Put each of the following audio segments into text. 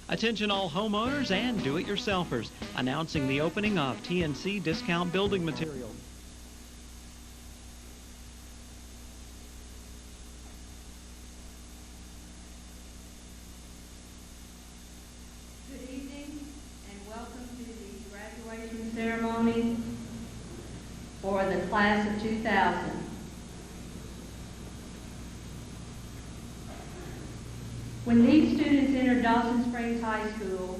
Attention all homeowners and do-it-yourselfers, announcing the opening of TNC Discount Building Materials. Good evening and welcome to the graduation ceremony for the class of 2000. When these students entered Dawson Springs High School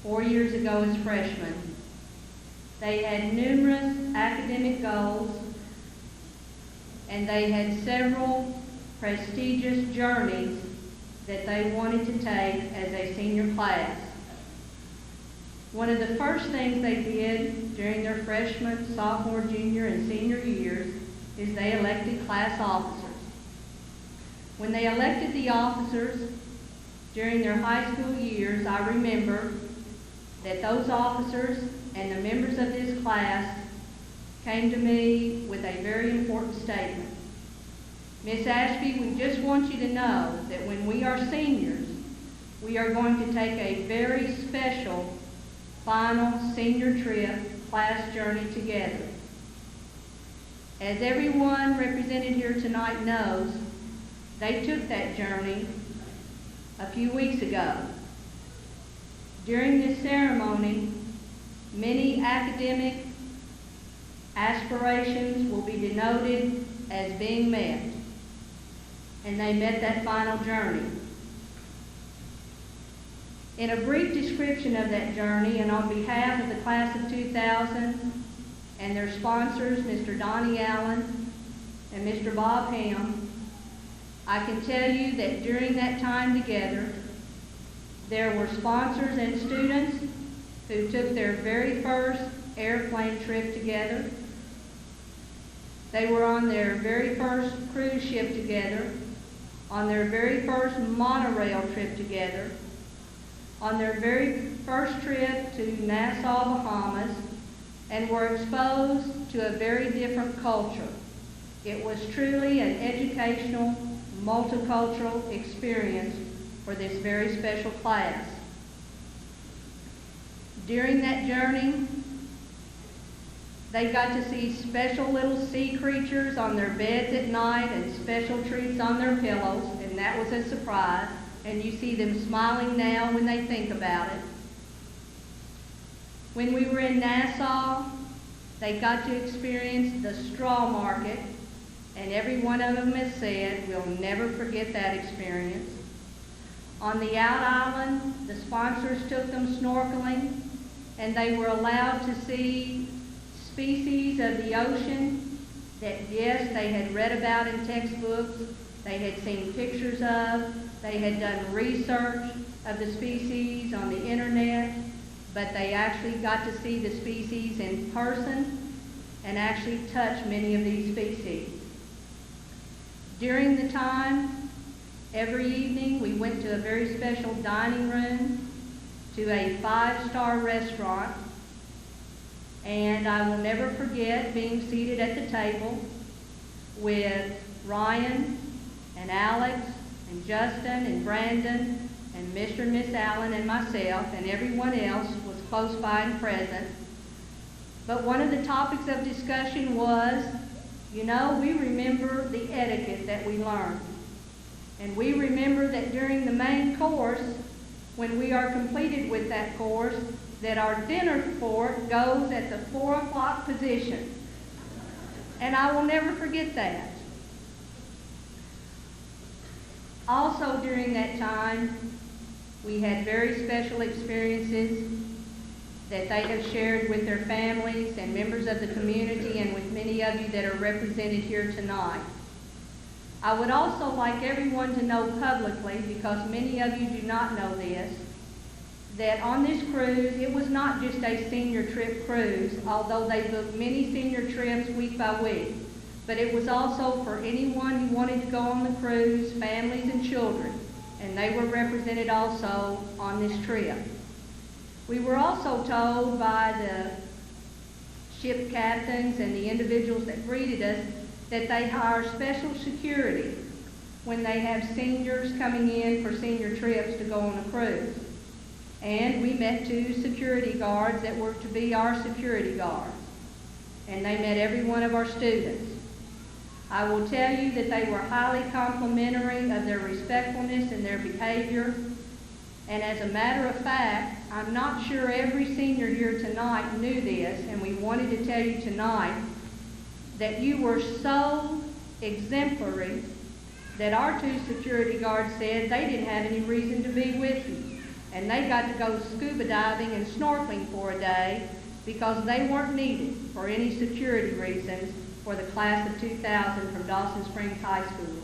4 years ago as freshmen, they had numerous academic goals and they had several prestigious journeys that they wanted to take as a senior class. One of the first things they did during their freshman, sophomore, junior, and senior years is they elected class officers. When they elected the officers during their high school years, I remember that those officers and the members of this class came to me with a very important statement. Miss Ashby, we just want you to know that when we are seniors, we are going to take a very special final senior trip class journey together. As everyone represented here tonight knows, they took that journey a few weeks ago. During this ceremony, many academic aspirations will be denoted as being met, and they met that final journey. In a brief description of that journey, and on behalf of the class of 2000 and their sponsors, Mr. Donnie Allen and Mr. Bob Ham, I can tell you that during that time together, there were sponsors and students who took their very first airplane trip together. They were on their very first cruise ship together, on their very first monorail trip together, on their very first trip to Nassau, Bahamas, and were exposed to a very different culture. It was truly an educational, multicultural experience for this very special class. During that journey, they got to see special little sea creatures on their beds at night and special treats on their pillows, and that was a surprise, and you see them smiling now when they think about it. When we were in Nassau, they got to experience the straw market, and every one of them has said, we'll never forget that experience. On the out island, the sponsors took them snorkeling, and they were allowed to see species of the ocean that, yes, they had read about in textbooks, they had seen pictures of, they had done research of the species on the internet, but they actually got to see the species in person and actually touch many of these species. During the time, every evening we went to a very special dining room to a 5-star restaurant, and I will never forget being seated at the table with Ryan and Alex and Justin and Brandon and Mr. and Miss Allen and myself, and everyone else was close by and present. But one of the topics of discussion was, you know, we remember the etiquette that we learned. And we remember that during the main course, when we are completed with that course, that our dinner fork goes at the 4 o'clock position. And I will never forget that. Also during that time, we had very special experiences that they have shared with their families and members of the community and with many of you that are represented here tonight. I would also like everyone to know publicly, because many of you do not know this, that on this cruise, it was not just a senior trip cruise, although they booked many senior trips week by week, but it was also for anyone who wanted to go on the cruise, families and children, and they were represented also on this trip. We were also told by the ship captains and the individuals that greeted us that they hire special security when they have seniors coming in for senior trips to go on a cruise. And we met 2 security guards that were to be our security guards. And they met every one of our students. I will tell you that they were highly complimentary of their respectfulness and their behavior. And as a matter of fact, I'm not sure every senior here tonight knew this, and we wanted to tell you tonight that you were so exemplary that our 2 security guards said they didn't have any reason to be with you. And they got to go scuba diving and snorkeling for a day because they weren't needed for any security reasons for the class of 2000 from Dawson Springs High School.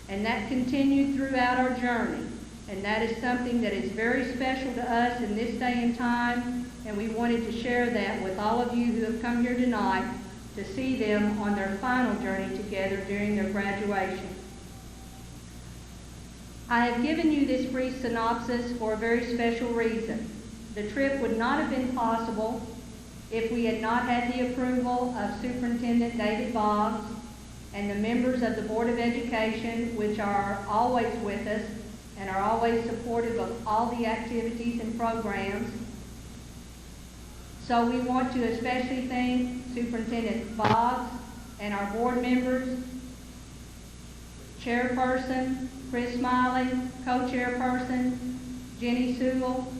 And that continued throughout our journey. And that is something that is very special to us in this day and time. And we wanted to share that with all of you who have come here tonight to see them on their final journey together during their graduation. I have given you this brief synopsis for a very special reason. The trip would not have been possible if we had not had the approval of Superintendent David Boggs and the members of the Board of Education, which are always with us and are always supportive of all the activities and programs. So we want to especially thank Superintendent Boggs and our board members, Chairperson Chris Smiley, Co-Chairperson Jenny Sewell,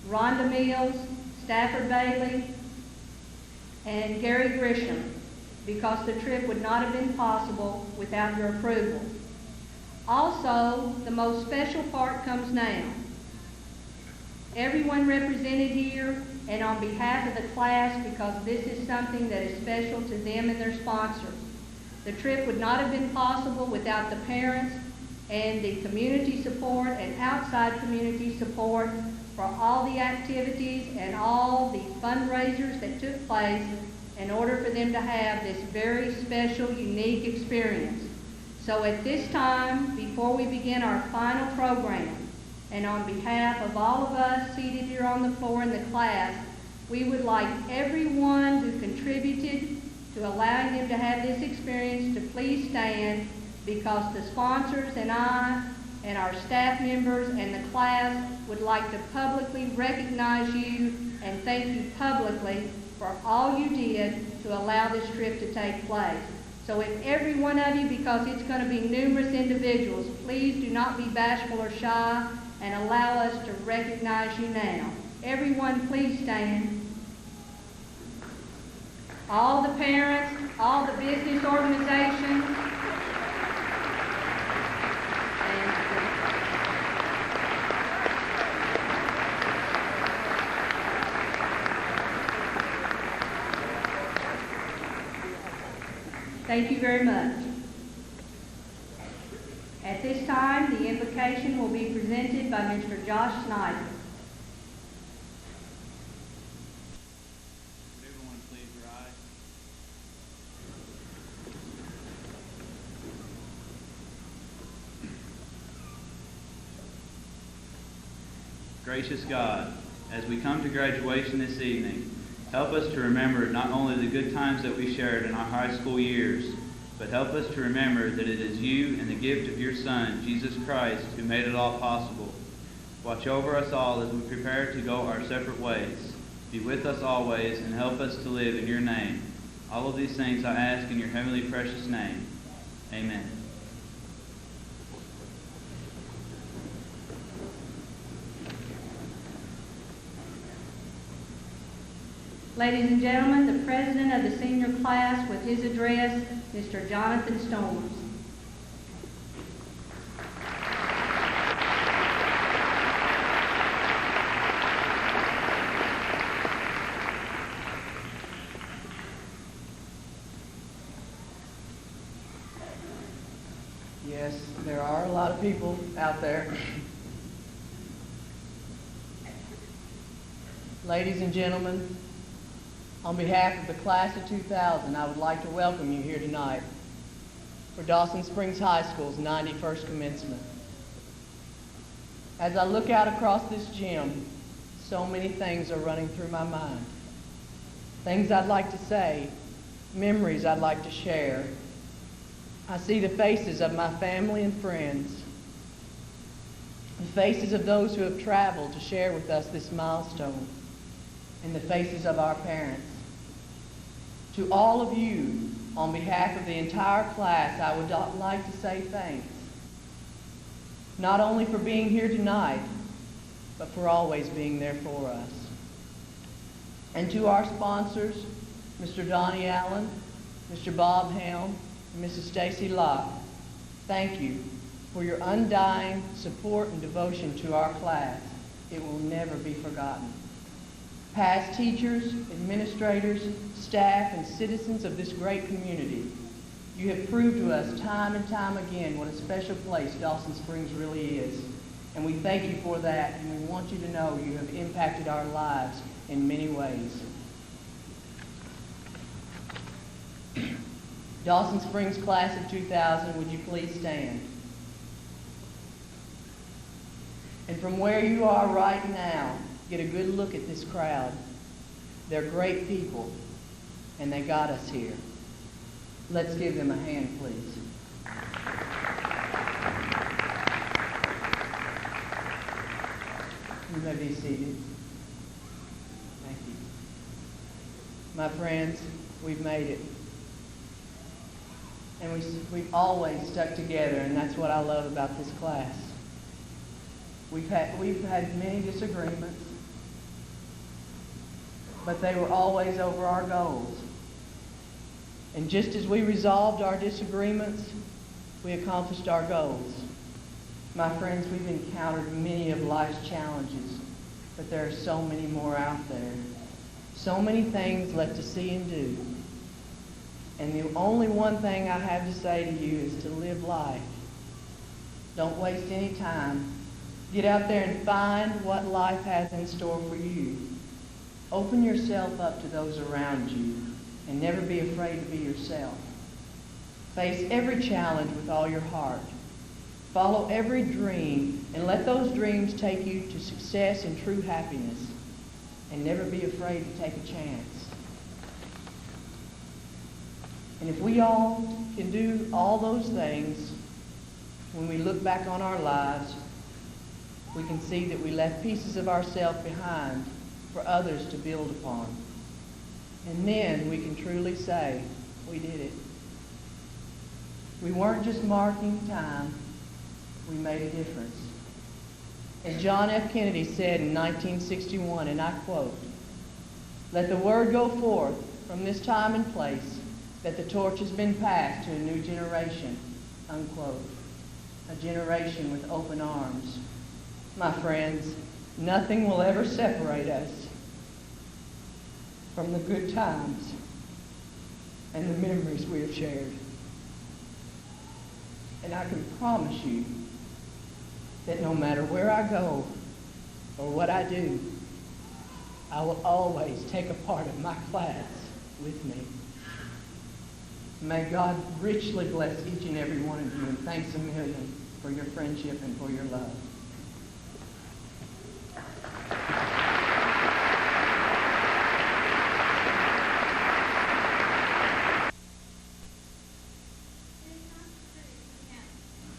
Rhonda Mills, Stafford Bailey, and Gary Grisham, because the trip would not have been possible without your approval. Also, the most special part comes now. Everyone represented here, and on behalf of the class, because this is something that is special to them and their sponsors. The trip would not have been possible without the parents and the community support and outside community support for all the activities and all the fundraisers that took place in order for them to have this very special, unique experience. So at this time, before we begin our final program, and on behalf of all of us seated here on the floor in the class, we would like everyone who contributed to allowing them to have this experience to please stand, because the sponsors and I and our staff members and the class would like to publicly recognize you and thank you publicly for all you did to allow this trip to take place. So if every one of you, because it's going to be numerous individuals, please do not be bashful or shy and allow us to recognize you now. Everyone, please stand. All the parents, all the business organizations, thank you very much. At this time, the invocation will be presented by Mr. Josh Snyder. Would everyone please rise? Gracious God, as we come to graduation this evening, help us to remember not only the good times that we shared in our high school years, but help us to remember that it is you and the gift of your Son, Jesus Christ, who made it all possible. Watch over us all as we prepare to go our separate ways. Be with us always and help us to live in your name. All of these things I ask in your heavenly precious name. Amen. Ladies and gentlemen, the president of the senior class with his address, Mr. Jonathan Storms. Yes, there are a lot of people out there. Ladies and gentlemen, on behalf of the class of 2000, I would like to welcome you here tonight for Dawson Springs High School's 91st commencement. As I look out across this gym, so many things are running through my mind. Things I'd like to say, memories I'd like to share. I see the faces of my family and friends. faces of those who have traveled to share with us this milestone, and the faces of our parents. To all of you, on behalf of the entire class, I would like to say thanks, not only for being here tonight, but for always being there for us. And to our sponsors, Mr. Donnie Allen, Mr. Bob Helm, and Mrs. Stacy Locke, thank you for your undying support and devotion to our class. It will never be forgotten. Past teachers, administrators, staff, and citizens of this great community, you have proved to us time and time again what a special place Dawson Springs really is. And we thank you for that, and we want you to know you have impacted our lives in many ways. Dawson Springs Class of 2000, would you please stand? And from where you are right now, get a good look at this crowd. They're great people, and they got us here. Let's give them a hand, please. You may be seated. Thank you. My friends, we've made it. And we've always stuck together, and that's what I love about this class. We've had many disagreements, but they were always over our goals. And just as we resolved our disagreements, we accomplished our goals. My friends, we've encountered many of life's challenges, but there are so many more out there. So many things left to see and do. And the only one thing I have to say to you is to live life. Don't waste any time. Get out there and find what life has in store for you. Open yourself up to those around you, and never be afraid to be yourself. Face every challenge with all your heart. Follow every dream, and let those dreams take you to success and true happiness. And never be afraid to take a chance. And if we all can do all those things, when we look back on our lives, we can see that we left pieces of ourselves behind for others to build upon. And then we can truly say, we did it. We weren't just marking time, we made a difference. As John F. Kennedy said in 1961, and I quote, "Let the word go forth from this time and place that the torch has been passed to a new generation," unquote. A generation with open arms. My friends, nothing will ever separate us from the good times and the memories we have shared. And I can promise you that no matter where I go or what I do, I will always take a part of my class with me. May God richly bless each and every one of you, and thanks a million for your friendship and for your love.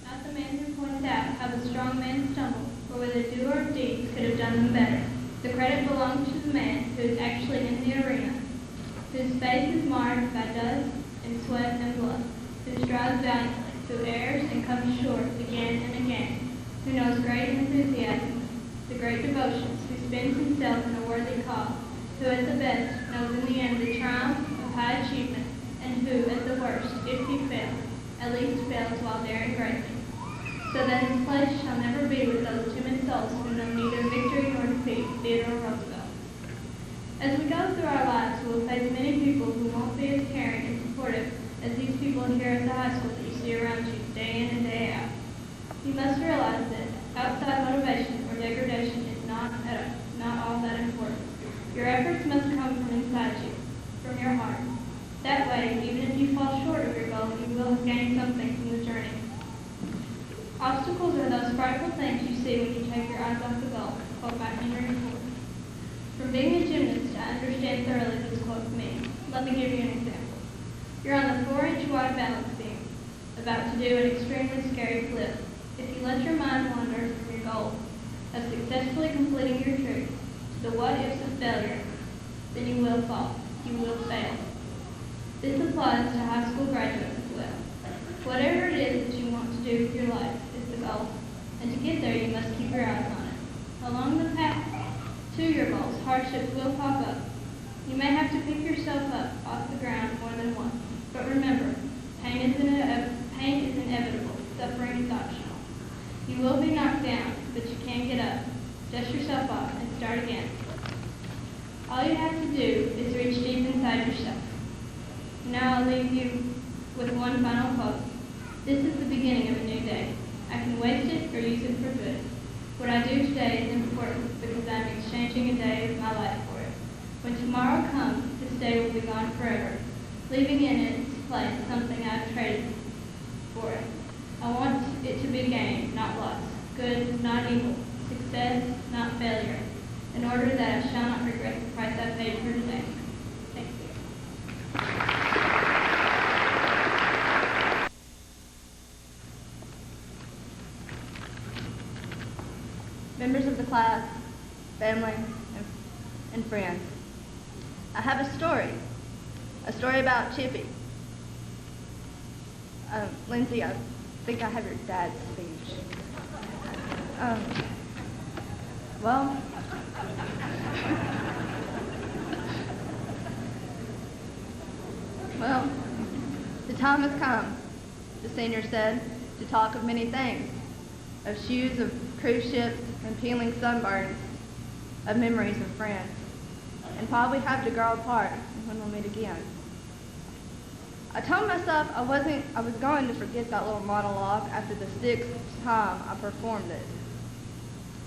Not the man who points out how the strong man stumbled, or whether the doer of deeds could have done them better. The credit belongs to the man who is actually in the arena, whose face is marred by dust and sweat and blood, who strives valiantly, who errs and comes short again and again, who knows great enthusiasm, the great devotions, who spends himself in a worthy cause, who at the best knows in the end the triumph of high achievement, and who at the worst, if he fails, at least fails while daring greatly, so that his place shall never be with those timid souls who know neither victory nor defeat, Theodore Roosevelt. As we go through our lives, we will face many people who won't be as caring and supportive as these people here at the high school that you see around you day in and day out. You must realize that outside motivation or degradation is not all that important. Your efforts must come from inside you, from your heart. That way, even if you fall short of your goal, you will have gained something from the journey. Obstacles are those frightful things you see when you take your eyes off the goal, quote by Henry Ford. From being a gymnast, I understand thoroughly what this quote means. Let me give you an example. You're on the 4-inch wide balance beam, about to do an extremely scary flip. If you let your mind wander from your goal, the what ifs of failure, then you will fall. You will fail. This applies to high school graduates as well. Whatever it is that you want to do with your life is the goal, and to get there you must keep your eyes on it. Along the path to your goals, hardships will pop up. You may have to pick yourself up off the ground more than once, but remember, pain is inevitable, suffering is optional. You will be knocked down, but you can get up. Dust yourself off and start again. All you have to do is reach deep inside yourself. Now I'll leave you with one final quote. This is the beginning of a new day. I can waste it or use it for good. What I do today is important because I'm exchanging a day of my life for it. When tomorrow comes, this day will be gone forever, leaving in its place something I've traded for it. I want it to be gain, not loss, good, not evil, success, not failure, in order that I shall not regret the price I paid for today. Thank you. Members of the class, family, and friends, I have a story about Chippy. Lindsay, I think I have your dad's speech. Well, the time has come, the senior said, to talk of many things, of shoes, of cruise ships, and peeling sunburns, of memories of friends, and probably have to grow apart when we'll meet again. I told myself I was going to forget that little monologue after the 6th time I performed it.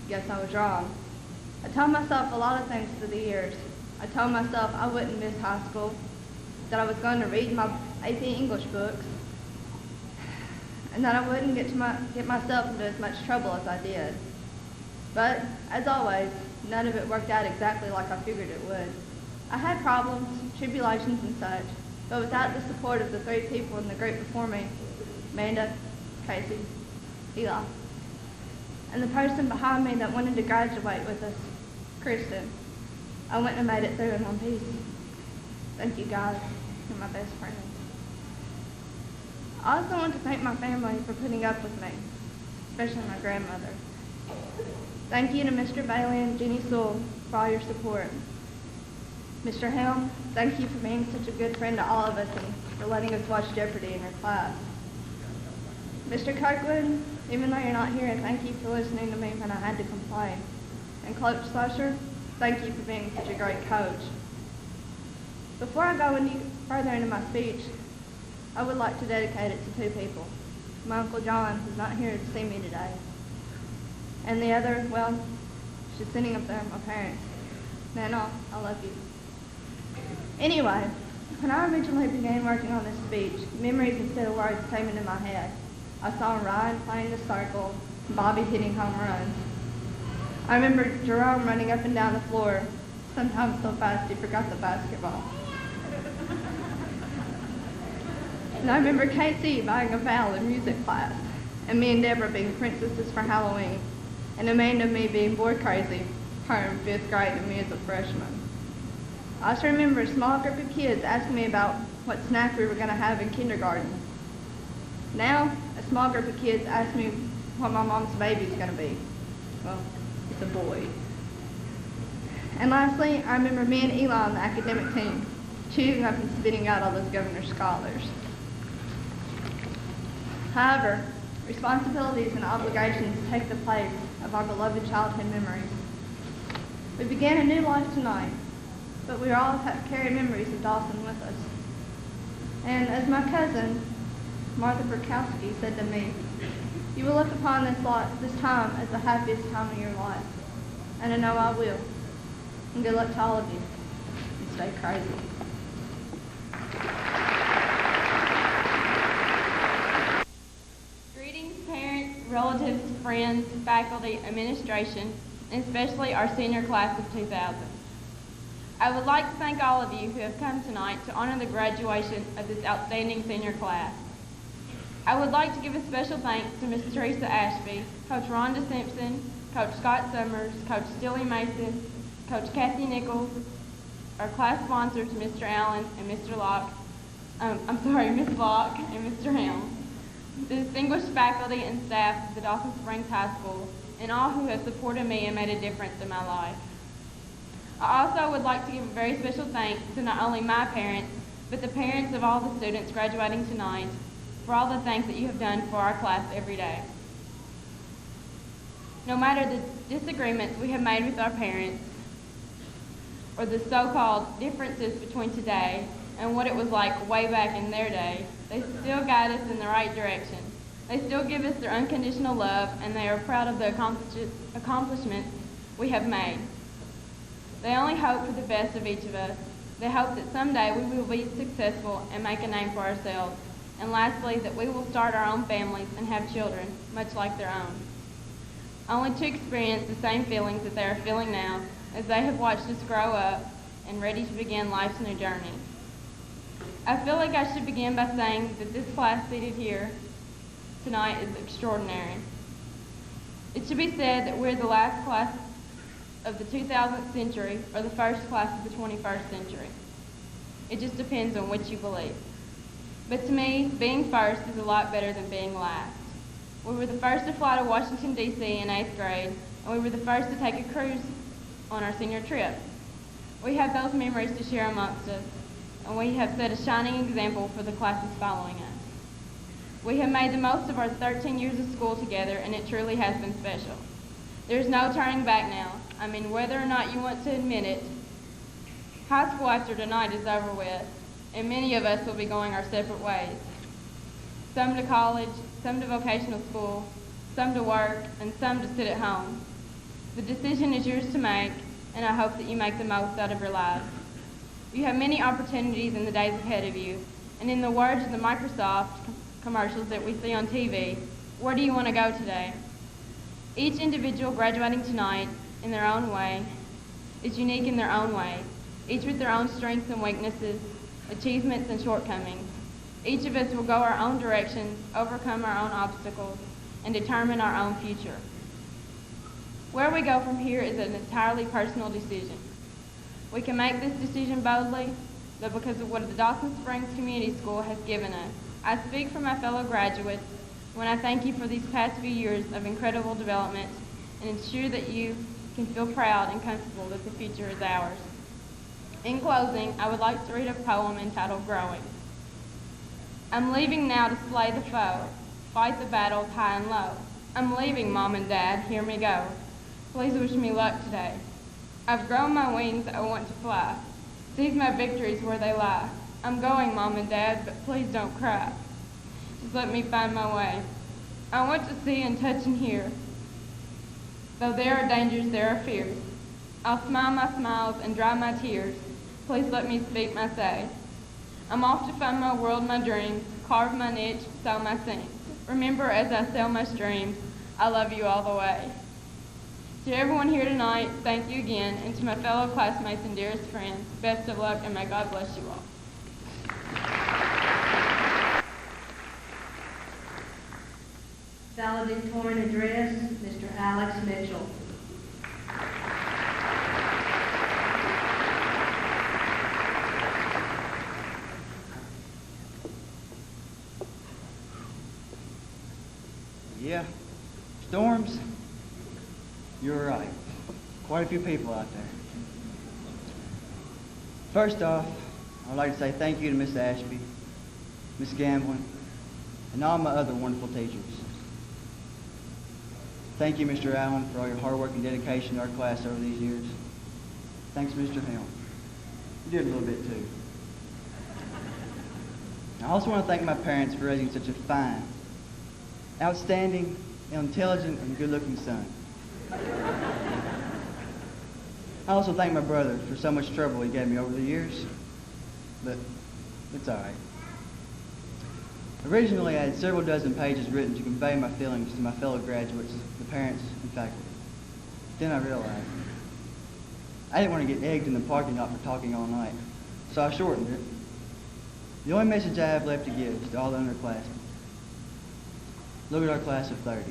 Guess I was wrong. I told myself a lot of things through the years. I told myself I wouldn't miss high school, that I was going to read my AP English books, and that I wouldn't get myself into as much trouble as I did. But, as always, none of it worked out exactly like I figured it would. I had problems, tribulations, and such, but without the support of the 3 people in the group before me, Amanda, Casey, Eli, and the person behind me that wanted to graduate with us, Kristen, I wouldn't have made it through in one piece. Thank you guys. You're my best friends. I also want to thank my family for putting up with me, especially my grandmother. Thank you to Mr. Bailey and Jenny Sewell for all your support. Mr. Helm, thank you for being such a good friend to all of us and for letting us watch Jeopardy in your class. Mr. Kirkwood, even though you're not here, thank you for listening to me when I had to complain. And Coach Slusher, thank you for being such a great coach. Before I go any further into my speech, I would like to dedicate it to 2 people. My Uncle John, who's not here to see me today. And the other, well, she's sitting up there, my parents. Nana, I love you. Anyway, when I originally began working on this speech, memories instead of words came into my head. I saw Ryan playing the circle, and Bobby hitting home runs. I remember Jerome running up and down the floor, sometimes so fast he forgot the basketball. And I remember Casey buying a vowel in music class, and me and Deborah being princesses for Halloween, and Amanda and me being boy crazy, her in 5th grade and me as a freshman. I also remember a small group of kids asking me about what snack we were going to have in kindergarten. Now, a small group of kids ask me what my mom's baby's going to be. Well, it's a boy. And lastly, I remember me and Eli on the academic team, chewing up and spitting out all those governor's scholars. However, responsibilities and obligations take the place of our beloved childhood memories. We began a new life tonight, but we all carry memories of Dawson with us. And as my cousin, Martha Burkowski, said to me, you will look upon this time as the happiest time of your life. And I know I will. And good luck to all of you. And stay crazy. Greetings, parents, relatives, friends, faculty, administration, and especially our senior class of 2000. I would like to thank all of you who have come tonight to honor the graduation of this outstanding senior class. I would like to give a special thanks to Ms. Teresa Ashby, Coach Rhonda Simpson, Coach Scott Summers, Coach Stilly Mason, Coach Kathy Nichols, our class sponsors, Mr. Allen and Mr. Locke, Ms. Locke and Mr. Helm, the distinguished faculty and staff of the Dawson Springs High School, and all who have supported me and made a difference in my life. I also would like to give a very special thanks to not only my parents, but the parents of all the students graduating tonight for all the things that you have done for our class every day. No matter the disagreements we have made with our parents, or the so-called differences between today and what it was like way back in their day, they still guide us in the right direction. They still give us their unconditional love, and they are proud of the accomplishments we have made. They only hope for the best of each of us. They hope that someday we will be successful and make a name for ourselves. And lastly, that we will start our own families and have children, much like their own. Only to experience the same feelings that they are feeling now, as they have watched us grow up and ready to begin life's new journey. I feel like I should begin by saying that this class seated here tonight is extraordinary. It should be said that we're the last class of the 2000th century or the first class of the 21st century. It just depends on which you believe. But to me, being first is a lot better than being last. We were the first to fly to Washington, D.C. in 8th grade, and we were the first to take a cruise on our senior trip. We have those memories to share amongst us, and we have set a shining example for the classes following us. We have made the most of our 13 years of school together, and it truly has been special. There's no turning back now. I mean, whether or not you want to admit it, high school after tonight is over with, and many of us will be going our separate ways. Some to college, some to vocational school, some to work, and some to sit at home. The decision is yours to make, and I hope that you make the most out of your lives. You have many opportunities in the days ahead of you, and in the words of the Microsoft commercials that we see on TV, where do you want to go today? Each individual graduating tonight in their own way is unique in their own way, each with their own strengths and weaknesses, achievements and shortcomings. Each of us will go our own directions, overcome our own obstacles, and determine our own future. Where we go from here is an entirely personal decision. We can make this decision boldly, but because of what the Dawson Springs Community School has given us. I speak for my fellow graduates when I thank you for these past few years of incredible development and ensure that you can feel proud and comfortable that the future is ours. In closing, I would like to read a poem entitled Growing. I'm leaving now to slay the foe, fight the battles high and low. I'm leaving, Mom and Dad, hear me go. Please wish me luck today. I've grown my wings, I want to fly. Seize my victories where they lie. I'm going, Mom and Dad, but please don't cry. Just let me find my way. I want to see and touch and hear. Though there are dangers, there are fears. I'll smile my smiles and dry my tears. Please let me speak my say. I'm off to find my world, my dreams, carve my niche, sow my seams. Remember as I sail my streams, I love you all the way. To everyone here tonight, thank you again, and to my fellow classmates and dearest friends, best of luck and may God bless you all. Valedictorian address, Mr. Alex Mitchell. Yeah, storms? You're right. Quite a few people out there. First off, I'd like to say thank you to Miss Ashby, Miss Gamblin, and all my other wonderful teachers. Thank you, Mr. Allen, for all your hard work and dedication to our class over these years. Thanks, Mr. Helm. You did a little bit too. I also want to thank my parents for raising such a fine, outstanding, intelligent, and good-looking son. I also thank my brother for so much trouble he gave me over the years, but it's all right. Originally, I had several dozen pages written to convey my feelings to my fellow graduates, the parents, and faculty. Then I realized I didn't want to get egged in the parking lot for talking all night, so I shortened it. The only message I have left to give is to all the underclassmen. Look at our class of 30.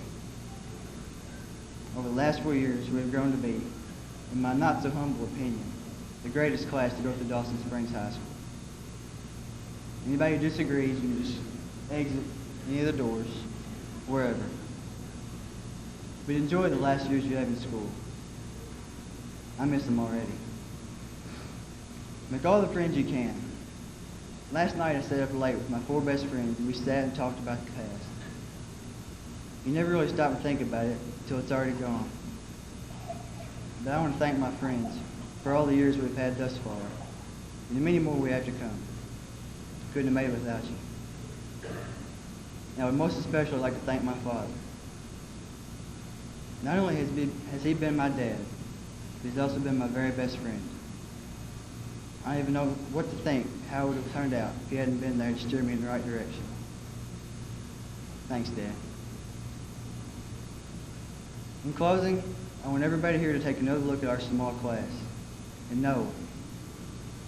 Over the last 4 years, we have grown to be in my not-so-humble opinion, the greatest class to go through Dawson Springs High School. Anybody who disagrees, you can just exit any of the doors, wherever. But enjoy the last years you have in school. I miss them already. Make all the friends you can. Last night I stayed up late with my 4 best friends and we sat and talked about the past. You never really stop and think about it until it's already gone. But I want to thank my friends for all the years we've had thus far and the many more we have to come. Couldn't have made it without you. Now, most especially, I'd like to thank my father. Not only has he been my dad, but he's also been my very best friend. I don't even know what to think, how it would have turned out if he hadn't been there to steer me in the right direction. Thanks, Dad. In closing, I want everybody here to take another look at our small class and know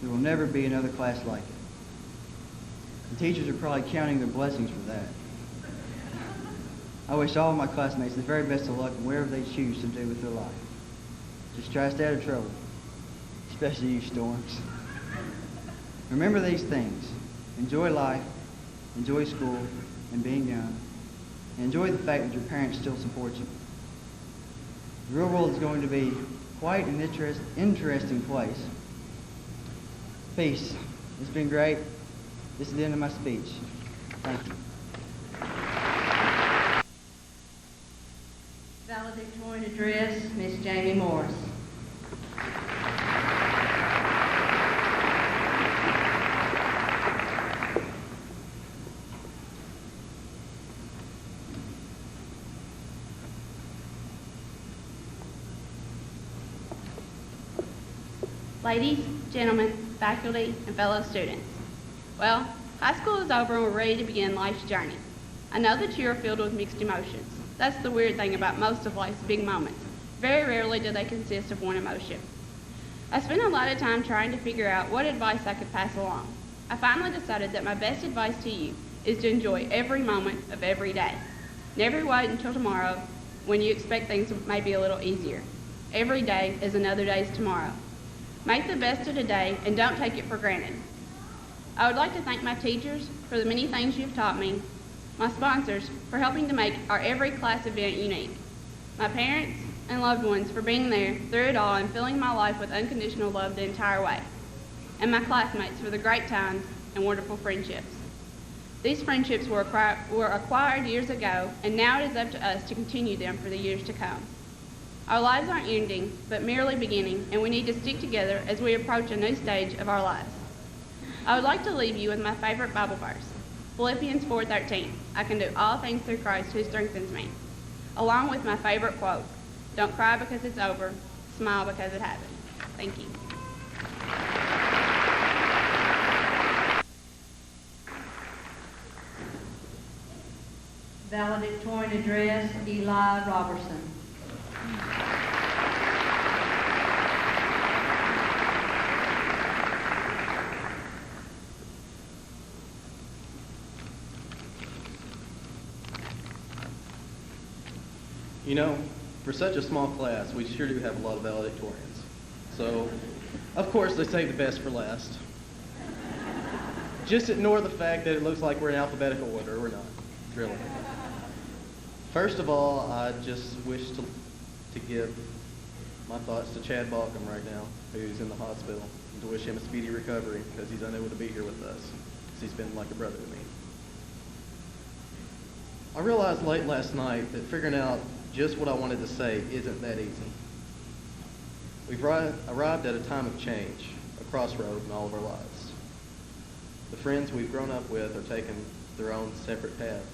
there will never be another class like it. The teachers are probably counting their blessings for that. I wish all of my classmates the very best of luck in whatever they choose to do with their life. Just try to stay out of trouble, especially you Storms. Remember these things. Enjoy life, enjoy school and being young, and enjoy the fact that your parents still support you. The real world is going to be quite an interesting place. Peace. It's been great. This is the end of my speech. Thank you. Valedictorian address, Miss Jamie Morris. Ladies, gentlemen, faculty, and fellow students. Well, high school is over and we're ready to begin life's journey. I know that you are filled with mixed emotions. That's the weird thing about most of life's big moments. Very rarely do they consist of one emotion. I spent a lot of time trying to figure out what advice I could pass along. I finally decided that my best advice to you is to enjoy every moment of every day. Never wait until tomorrow when you expect things may be a little easier. Every day is another day's tomorrow. Make the best of today and don't take it for granted. I would like to thank my teachers for the many things you've taught me, my sponsors for helping to make our every class event unique, my parents and loved ones for being there through it all and filling my life with unconditional love the entire way, and my classmates for the great times and wonderful friendships. These friendships were acquired years ago, and now it is up to us to continue them for the years to come. Our lives aren't ending, but merely beginning, and we need to stick together as we approach a new stage of our lives. I would like to leave you with my favorite Bible verse, Philippians 4:13. I can do all things through Christ who strengthens me. Along with my favorite quote, don't cry because it's over, smile because it happened. Thank you. Valedictorian address, Eli Robertson. You know, for such a small class, we sure do have a lot of valedictorians. So, of course, they save the best for last. Just ignore the fact that it looks like we're in alphabetical order. We're not, really. First of all, I just wish to give my thoughts to Chad Balcom right now, who's in the hospital, and to wish him a speedy recovery because he's unable to be here with us, because he's been like a brother to me. I realized late last night that figuring out just what I wanted to say isn't that easy. We've arrived at a time of change, a crossroad in all of our lives. The friends we've grown up with are taking their own separate paths.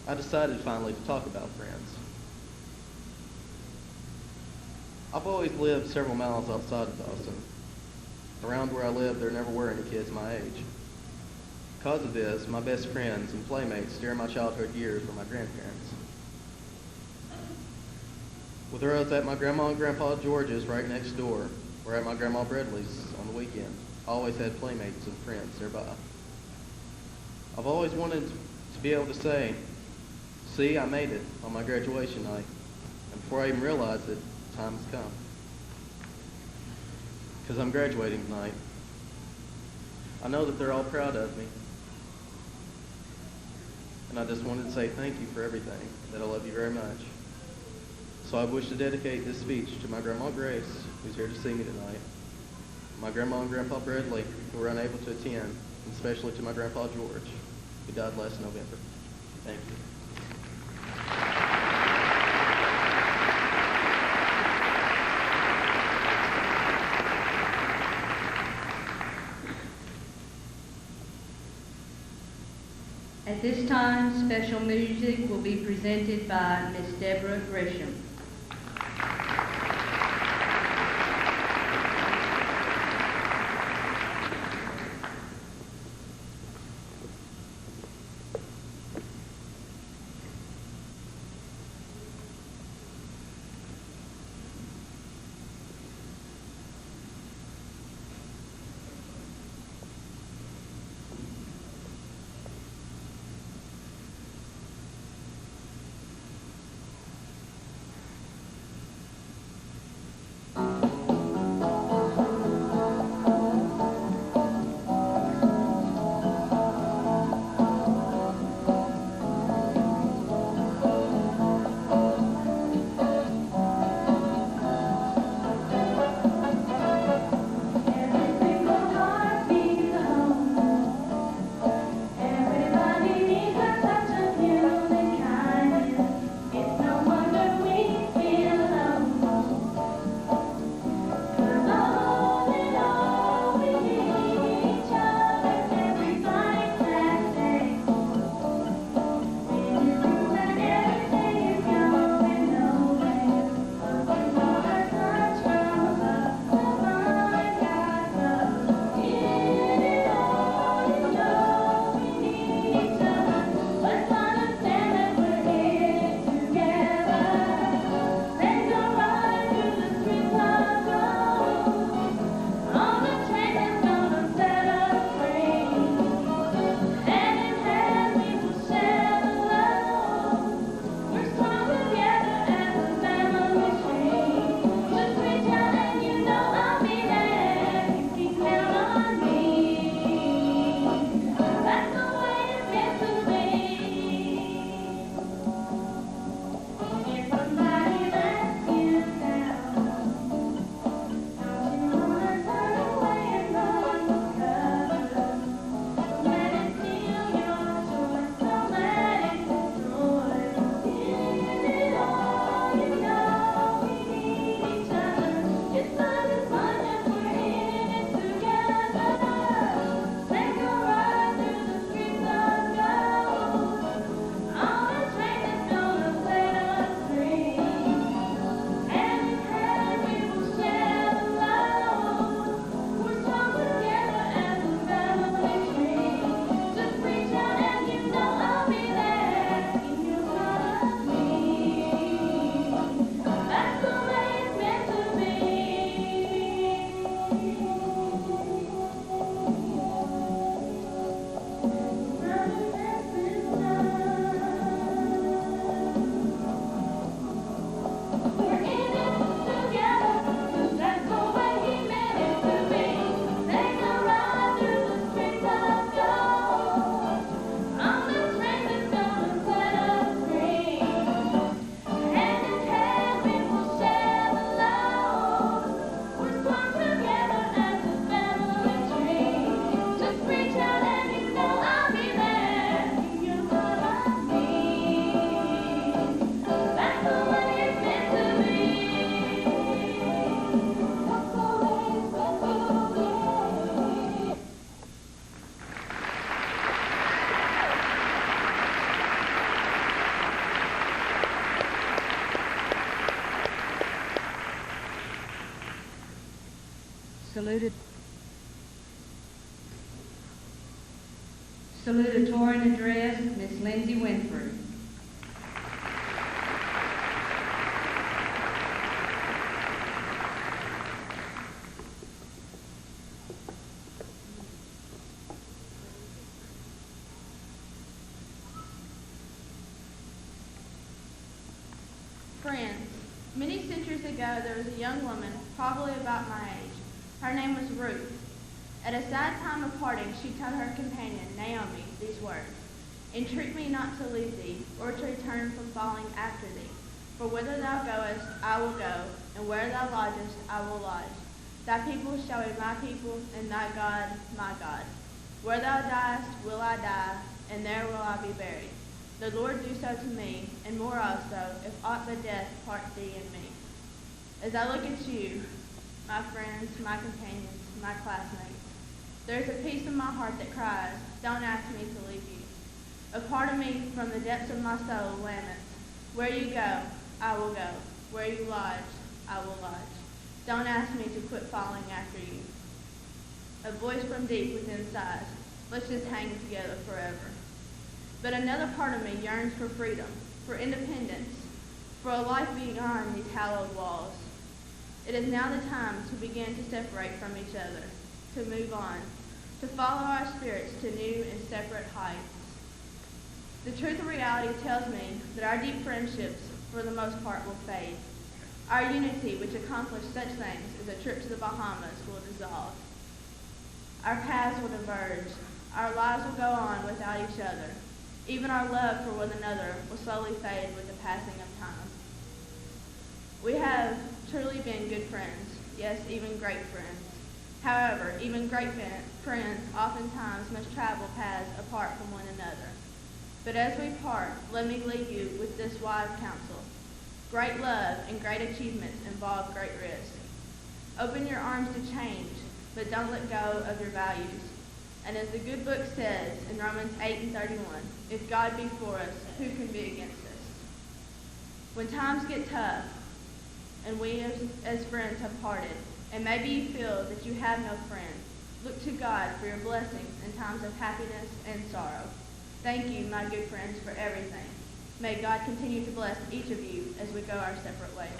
I decided finally to talk about friends. I've always lived several miles outside of Dawson. Around where I live, there never were any kids my age. Because of this, my best friends and playmates during my childhood years were my grandparents. Whether I was at my grandma and grandpa George's right next door or at my grandma Bradley's on the weekend, I always had playmates and friends nearby. I've always wanted to be able to say, see, I made it on my graduation night. And before I even realized it, the time has come. Because I'm graduating tonight. I know that they're all proud of me. And I just wanted to say thank you for everything, that I love you very much. So I wish to dedicate this speech to my Grandma Grace, who's here to see me tonight, my Grandma and Grandpa Bradley, who were unable to attend, and especially to my Grandpa George, who died last November. Thank you. At this time, special music will be presented by Miss Deborah Gresham. Salutatorian address, Miss Lindsay Winfrey. Friends, Many centuries ago, there was a young woman, probably about my age. Her name was Ruth. At a sad time of parting, she told her companion, Naomi, these words, "Entreat me not to leave thee, or to return from following after thee. For whither thou goest, I will go, and where thou lodgest, I will lodge. Thy people shall be my people, and thy God my God. Where thou diest, will I die, and there will I be buried. The Lord do so to me, and more also, if aught but death part thee and me." As I look at you, my friends, my companions, my classmates, there is a piece in my heart that cries, "Don't ask me to leave you." A part of me from the depths of my soul laments, "Where you go, I will go. Where you lodge, I will lodge. Don't ask me to quit following after you." A voice from deep within sighs, "Let's just hang together forever." But another part of me yearns for freedom, for independence, for a life beyond these hallowed walls. It is now the time to begin to separate from each other, to move on, to follow our spirits to new and separate heights. The truth of reality tells me that our deep friendships, for the most part, will fade. Our unity, which accomplished such things as a trip to the Bahamas, will dissolve. Our paths will diverge. Our lives will go on without each other. Even our love for one another will slowly fade with the passing of time. We have truly been good friends, yes, even great friends. However, even great friends oftentimes must travel paths apart from one another. But as we part, let me leave you with this wise counsel. Great love and great achievements involve great risk. Open your arms to change, but don't let go of your values. And as the good book says in Romans 8:31, if God be for us, who can be against us? When times get tough, and we as friends have parted, and maybe you feel that you have no friends, look to God for your blessings in times of happiness and sorrow. Thank you, my good friends, for everything. May God continue to bless each of you as we go our separate ways.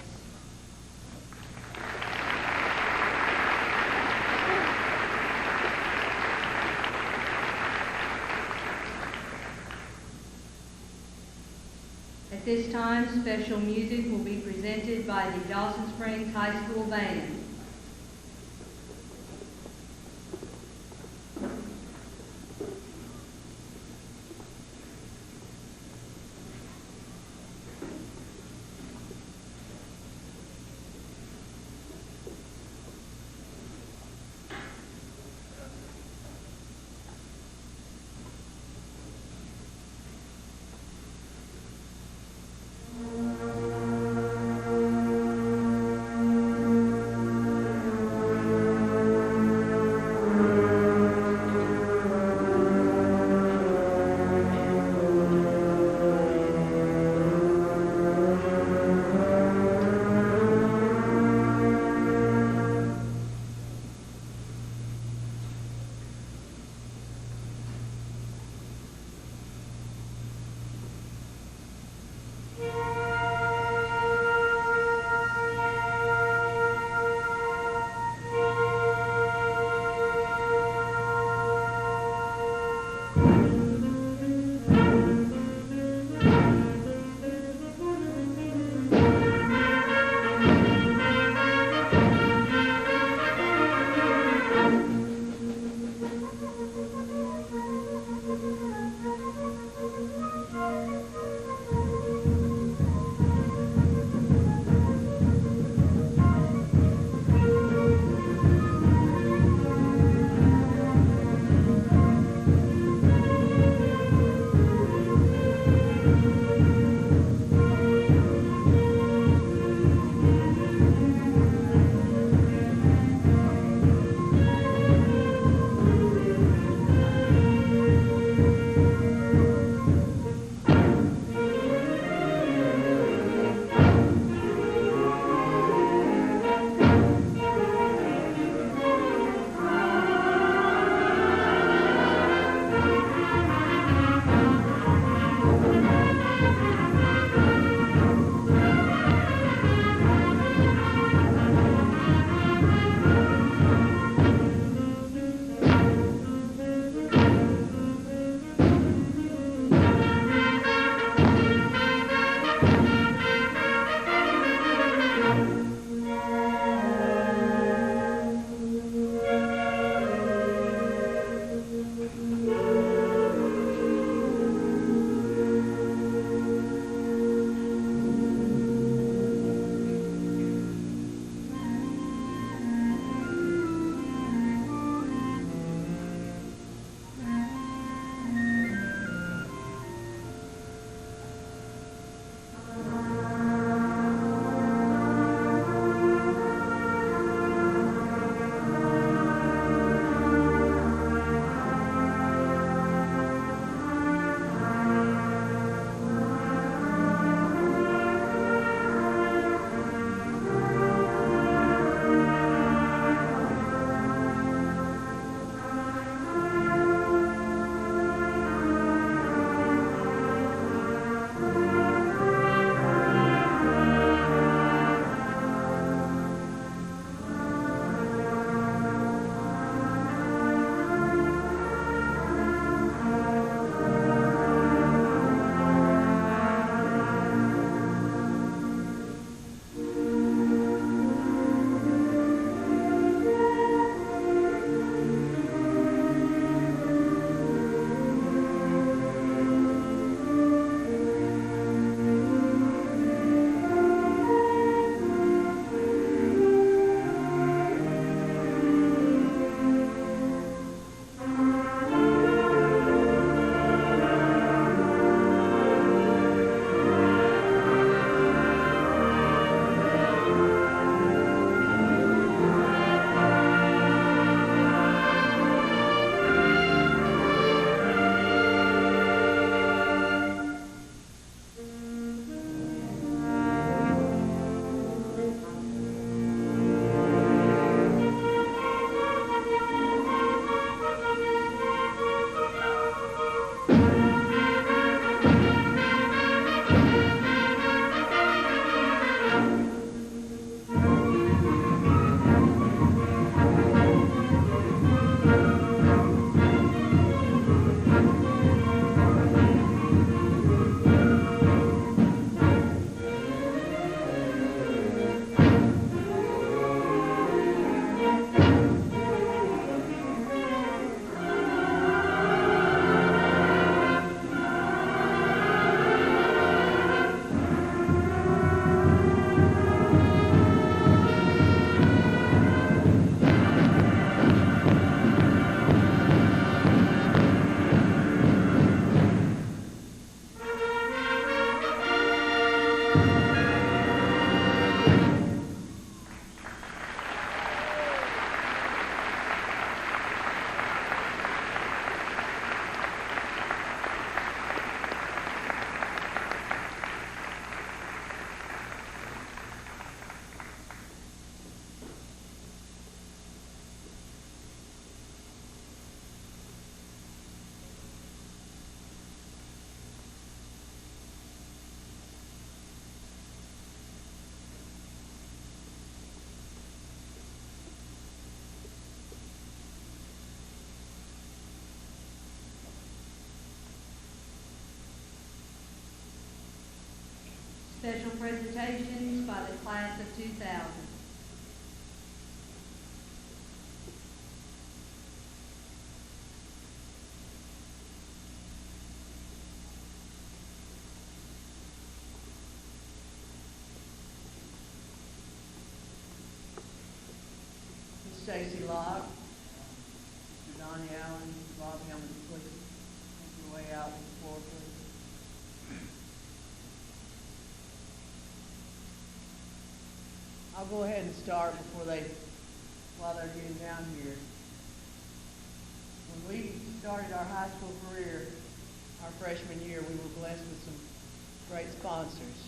At this time, special music will be presented by the Dawson Springs High School Band. Special presentations by the class of 2000. Ms. Stacy Locke, Mr. Donnie Allen, Rob Hamilton, please make your way out to the floor, please. I'll go ahead and start while they're getting down here. When we started our high school career, our freshman year, we were blessed with some great sponsors.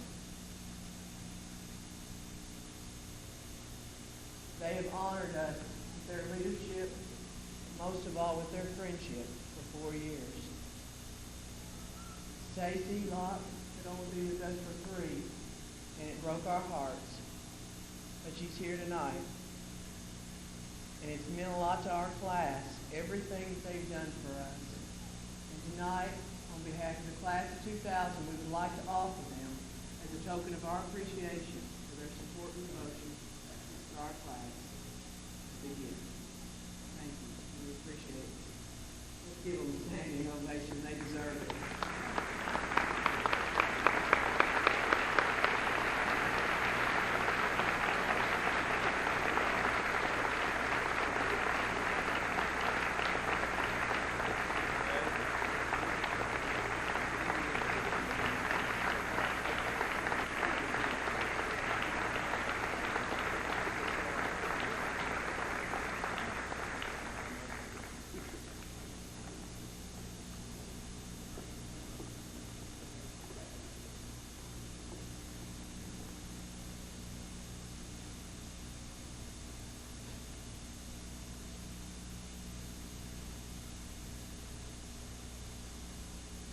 They have honored us with their leadership, most of all with their friendship for 4 years. Stacy Locke could only be with us for 3, and it broke our hearts. But she's here tonight. And it's meant a lot to our class, everything that they've done for us. And tonight, on behalf of the class of 2000, we would like to offer them, as a token of our appreciation for their support and devotion to our class, the gift. Thank you. We appreciate it. Let's give them a standing ovation. They deserve it.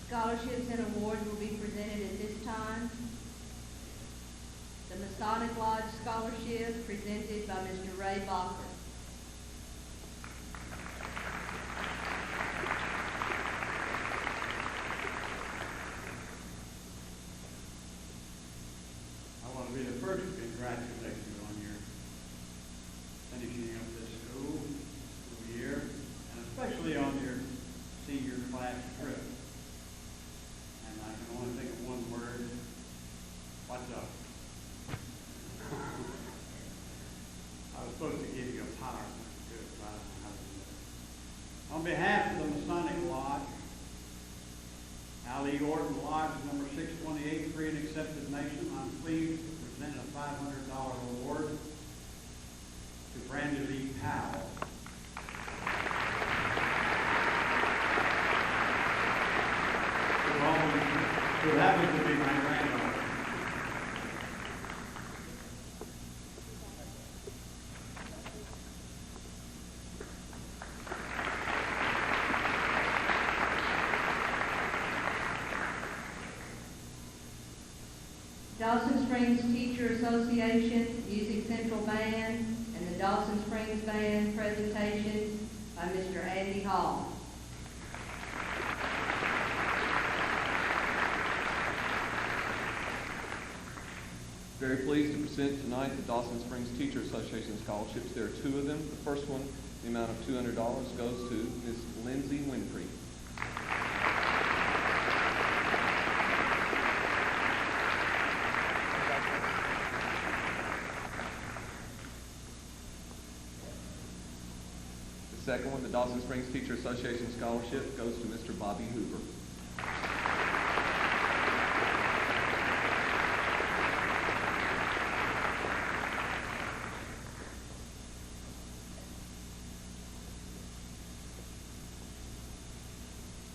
Scholarships and awards will be presented at this time. The Masonic Lodge Scholarship presented by Mr. Ray Bacher. I want to be the first to congratulate you on your finishing up this school year, and especially on your senior class trip. And I can only think of one word: what's up? I was supposed to give you a power good, but I don't know how to do that. On behalf of the Masonic Lodge, Ali Orton Lodge number 628, Free and Accepted Nation, I'm pleased to present a $500 award to Brandy Lee Powell. Who happens to be my granddaughter. Dawson Springs Teacher Association Music Central Band and the Dawson Springs Band presentation by Mr. Andy Hall. Very pleased to present tonight the Dawson Springs Teacher Association scholarships. There are 2 of them. The first one, the amount of $200, goes to Ms. Lindsay Winfrey. The second one, the Dawson Springs Teacher Association scholarship, goes to Mr. Bobby Hoover.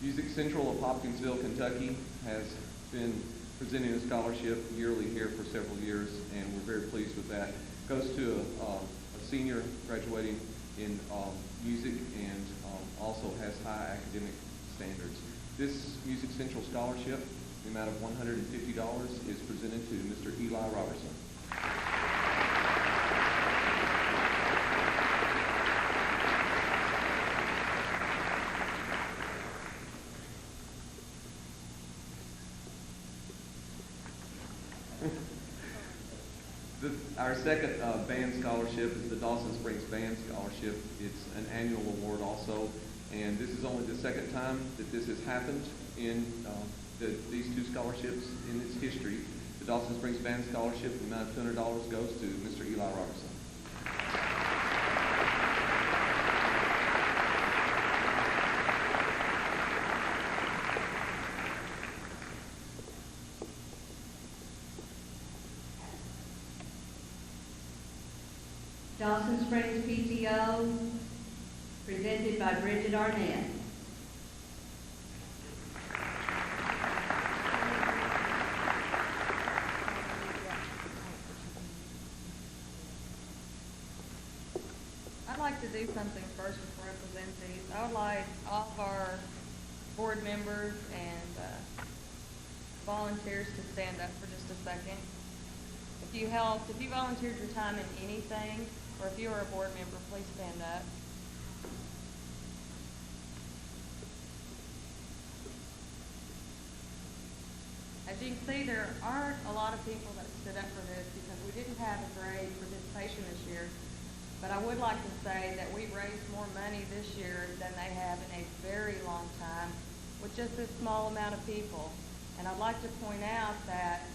Music Central of Hopkinsville, Kentucky has been presenting a scholarship yearly here for several years, and we're very pleased with that. It goes to a senior graduating in music and also has high academic standards. This Music Central scholarship, the amount of $150, is presented to Mr. Eli Robertson. Our second band scholarship is the Dawson Springs Band Scholarship. It's an annual award also, and this is only the second time that this has happened in these two scholarships in its history. The Dawson Springs Band Scholarship, the amount of $200 goes to Mr. Eli Robertson. Dawson Springs PTO, presented by Bridget Arnett. I'd like to do something first before I present these. I would like all of our board members and volunteers to stand up for just a second. If you volunteered your time in anything, or if you are a board member, please stand up. As you can see, there aren't a lot of people that stood up for this because we didn't have a great participation this year. But I would like to say that we raised more money this year than they have in a very long time with just this small amount of people. And I'd like to point out that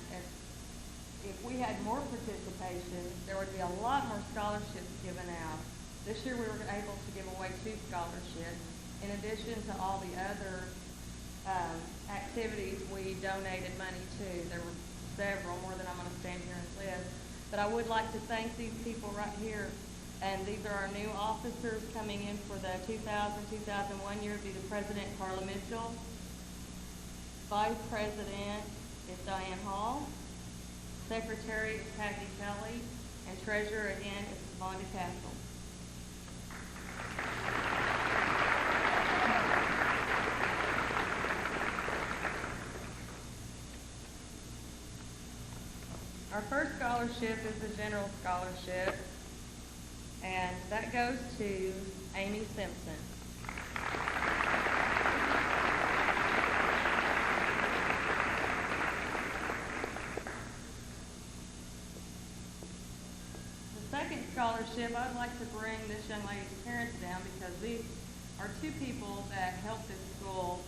if we had more participation, there would be a lot more scholarships given out. This year we were able to give away 2 scholarships. In addition to all the other activities we donated money to. There were several, more than I'm going to stand here and list. But I would like to thank these people right here. And these are our new officers coming in for the 2000-2001 year. Be the President, Carla Mitchell. Vice President is Diane Hall. Secretary is Kathy Kelly. And Treasurer again is Vonda Castle. Our first scholarship is the General Scholarship, and that goes to Amy Simpson. The second scholarship, I'd like to bring this young lady's parents down because these are 2 people that helped this school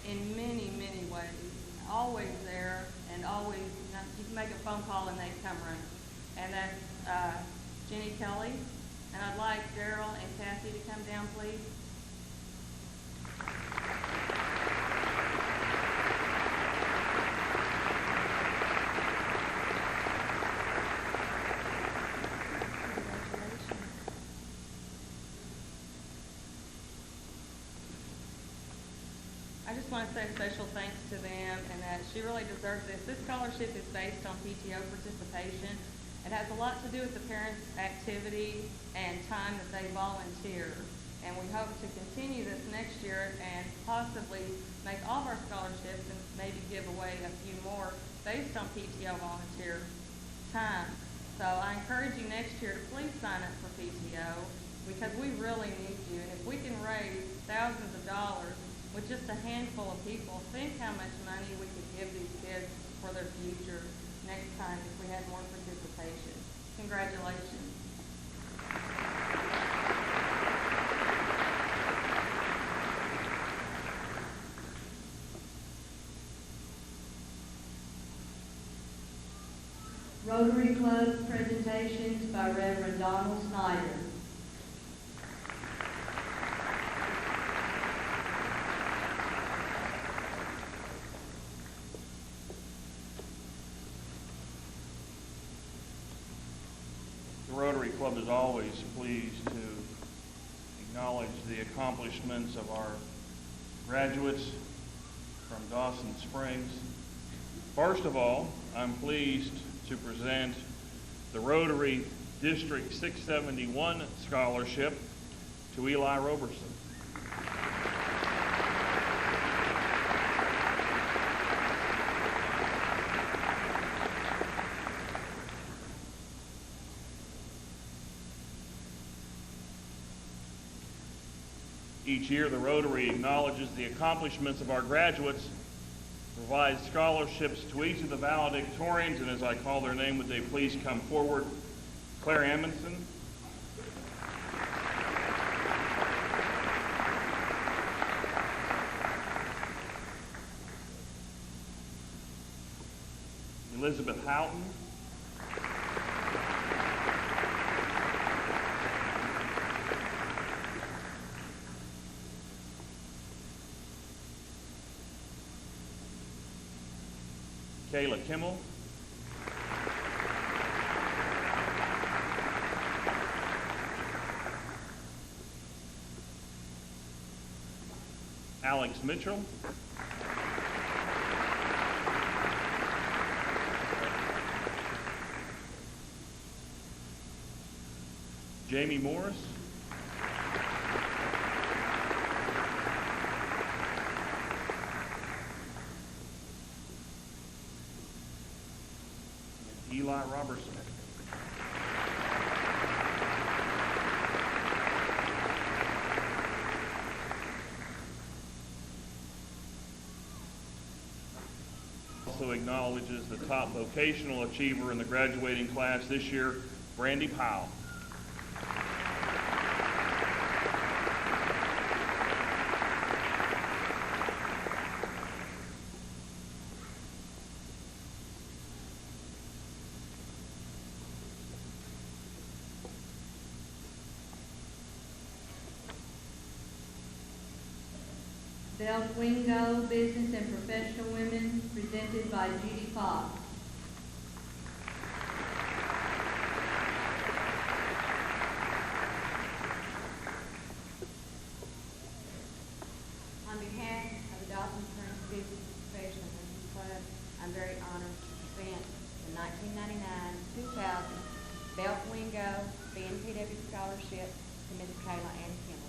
in many, many ways. Always there, and always, you can make a phone call and they come running. And that's Jenny Kelly. And I'd like Daryl and Kathy to come down, please. I just want to say a special thanks to them and that she really deserves this. This scholarship is based on PTO participation. It has a lot to do with the parents' activity and time that they volunteer. And we hope to continue this next year and possibly make all of our scholarships and maybe give away a few more based on PTO volunteer time. So I encourage you next year to please sign up for PTO because we really need you. And if we can raise thousands of dollars with just a handful of people, think how much money we could give these kids for their future next time if we had more participation. Congratulations. Rotary Club presentations by Reverend Donald Snyder. The Rotary Club is always pleased to acknowledge the accomplishments of our graduates from Dawson Springs. First of all, I'm pleased to present the Rotary District 671 Scholarship to Eli Roberson. Each year, the Rotary acknowledges the accomplishments of our graduates, provides scholarships to each of the valedictorians, and as I call their name, would they please come forward Claire Amundson, Elizabeth Houghton, Kayla Kimmel, Alex Mitchell, Jamie Morris, and Eli Robertson. Also acknowledges the top vocational achiever in the graduating class this year, Brandy Powell. Wingo Business and Professional Women, presented by Judy Fox. On behalf of the Dawson Springs Business and Professional Women's Club, I'm very honored to present the 1999-2000 Belt Wingo BNPW Scholarship to Ms. Kayla Ann Kimmel.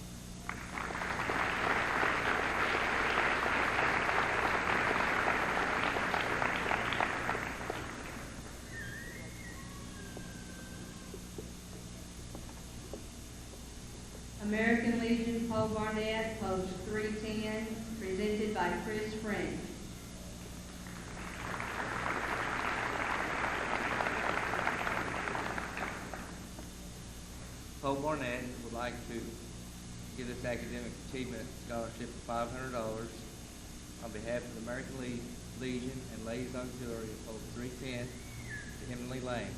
American Legion Poe Barnett, Post 310, presented by Chris French. Poe Barnett would like to give this academic achievement scholarship of $500 on behalf of the American Legion and Ladies Auxiliary of Post 310 to Emily Lane.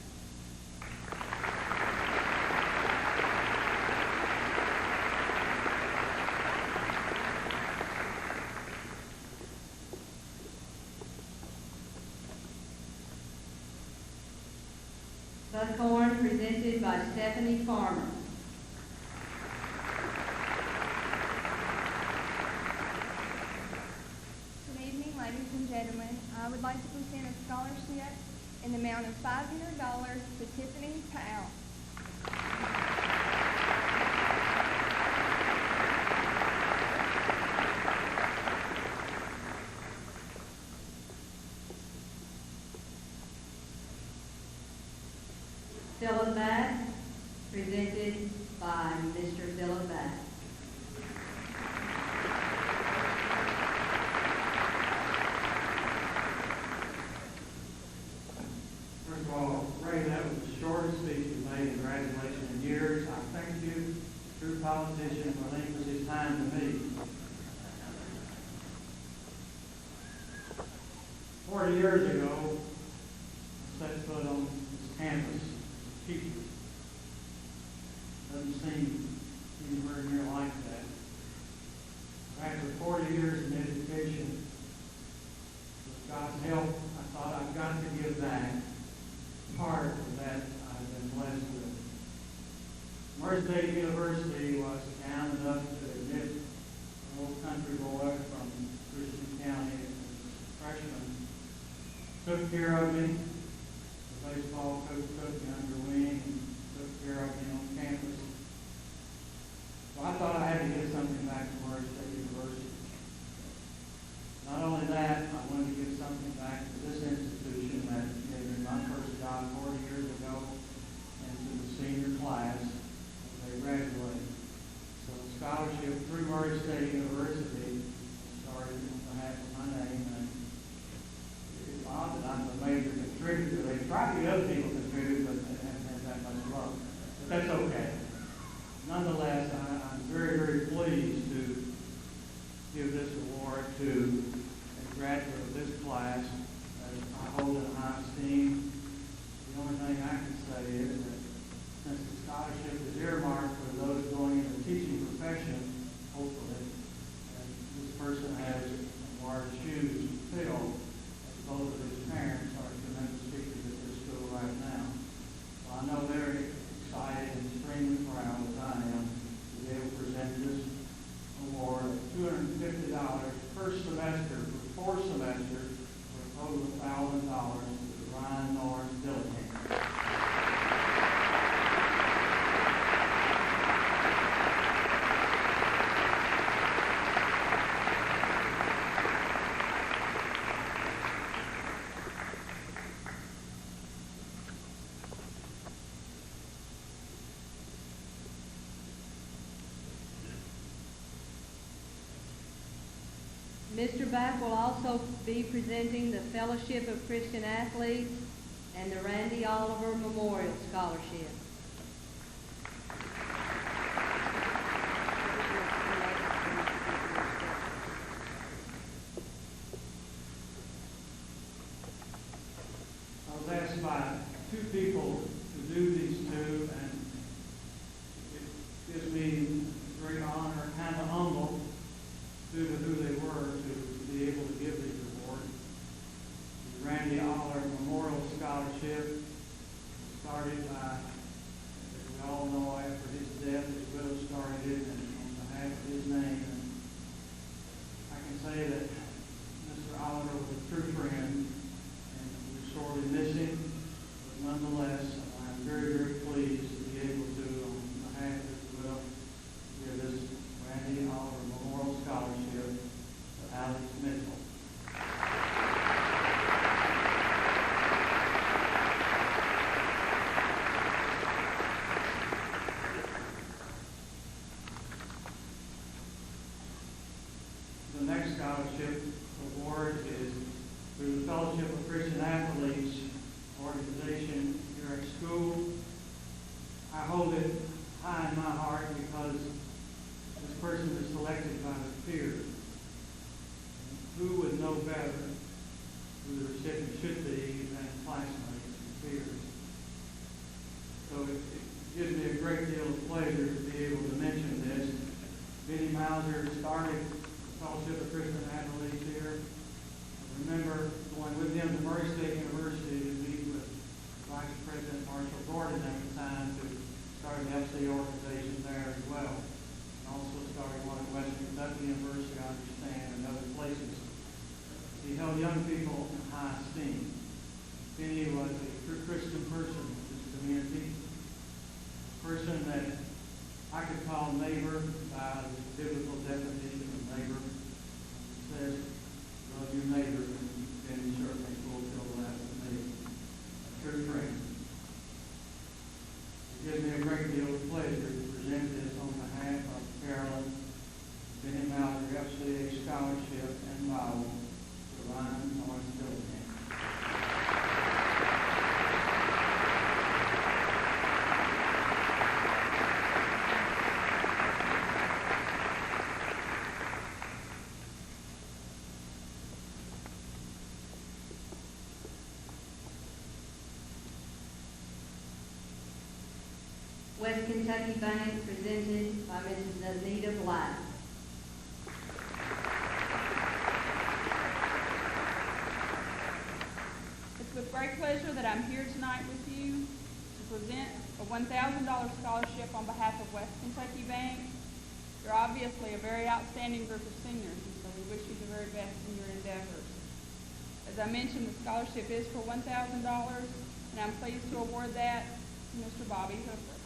Buckhorn, presented by Stephanie Farmer. Good evening, ladies and gentlemen. I would like to present a scholarship in the amount of $500 to Tiffany Powell. Philip Bass, presented by Mr. Philip Bass. First of all, Ray, that was the shortest speech you've made in graduation in years. I thank you, true politician, for lending his time to me. 40 years ago, I set foot on this campus. Teacher. Doesn't seem anywhere near like that. After 40 years in education, with God's help, I thought I've got to give back part of that I've been blessed with. Murray State University was kind enough to admit an old country boy from Christian County as a freshman. Took care of me. The baseball coach took me under wing and took care of me on campus. So I thought I had to give something back to Murray State University. Not only that, I wanted to give something back to this institution that gave me my first job 40 years ago and to the senior class as they graduated. So the scholarship through Murray State University started on behalf of my name, and it's odd that I'm the major contributor. They try to get other people to contribute, but they haven't had that much luck. Mr. Back will also be presenting the Fellowship of Christian Athletes and the Randy Oliver Memorial Scholarship. I was asked by two people to do these two, and it gives me great honor, kind of humble, due to who they were, to be able to give these awards. The Randy Oliver Memorial Scholarship started by, as we all know, after his death, his widow started it, and on behalf of his name. And I can say that Mr. Oliver was a true friend, and we sorely miss him, but nonetheless, I'm very, very pleased to be able to, on behalf of his widow, give this Randy Oliver Memorial Scholarship to Alex Mitchell. The next scholarship award is through the Fellowship of Christian Athletes organization here at school. I hold it high in my heart because this person is selected by the peers. Who would know better who the recipient should be than classmates and peers? So it gives me a great deal of pleasure to be able to mention this. Benny Mauser started the Fellowship of Christian Athletes here. I remember going with him to Murray State University to meet with Vice President Marshall Gordon at the time to start the FC organization there as well. And also started one at Western Kentucky University, I understand, and other places. He held young people in high esteem. Benny was a true Christian person in this community, a person that I could call neighbor by the biblical definition of neighbor. It says, love your neighbor, and Benny certainly fulfilled that with me. A true friend. It gives me a great deal of pleasure to present this on behalf of Carolyn Benny Mauser FCA Scholarship and Bible to Ryan North Philippines. West Kentucky Bank presented by Mrs. Anita Black. It's with great pleasure that I'm here tonight with you to present a $1,000 scholarship on behalf of West Kentucky Bank. You're obviously a very outstanding group of seniors, and so we wish you the very best in your endeavors. As I mentioned, the scholarship is for $1,000, and I'm pleased to award that to Mr. Bobby Hooker.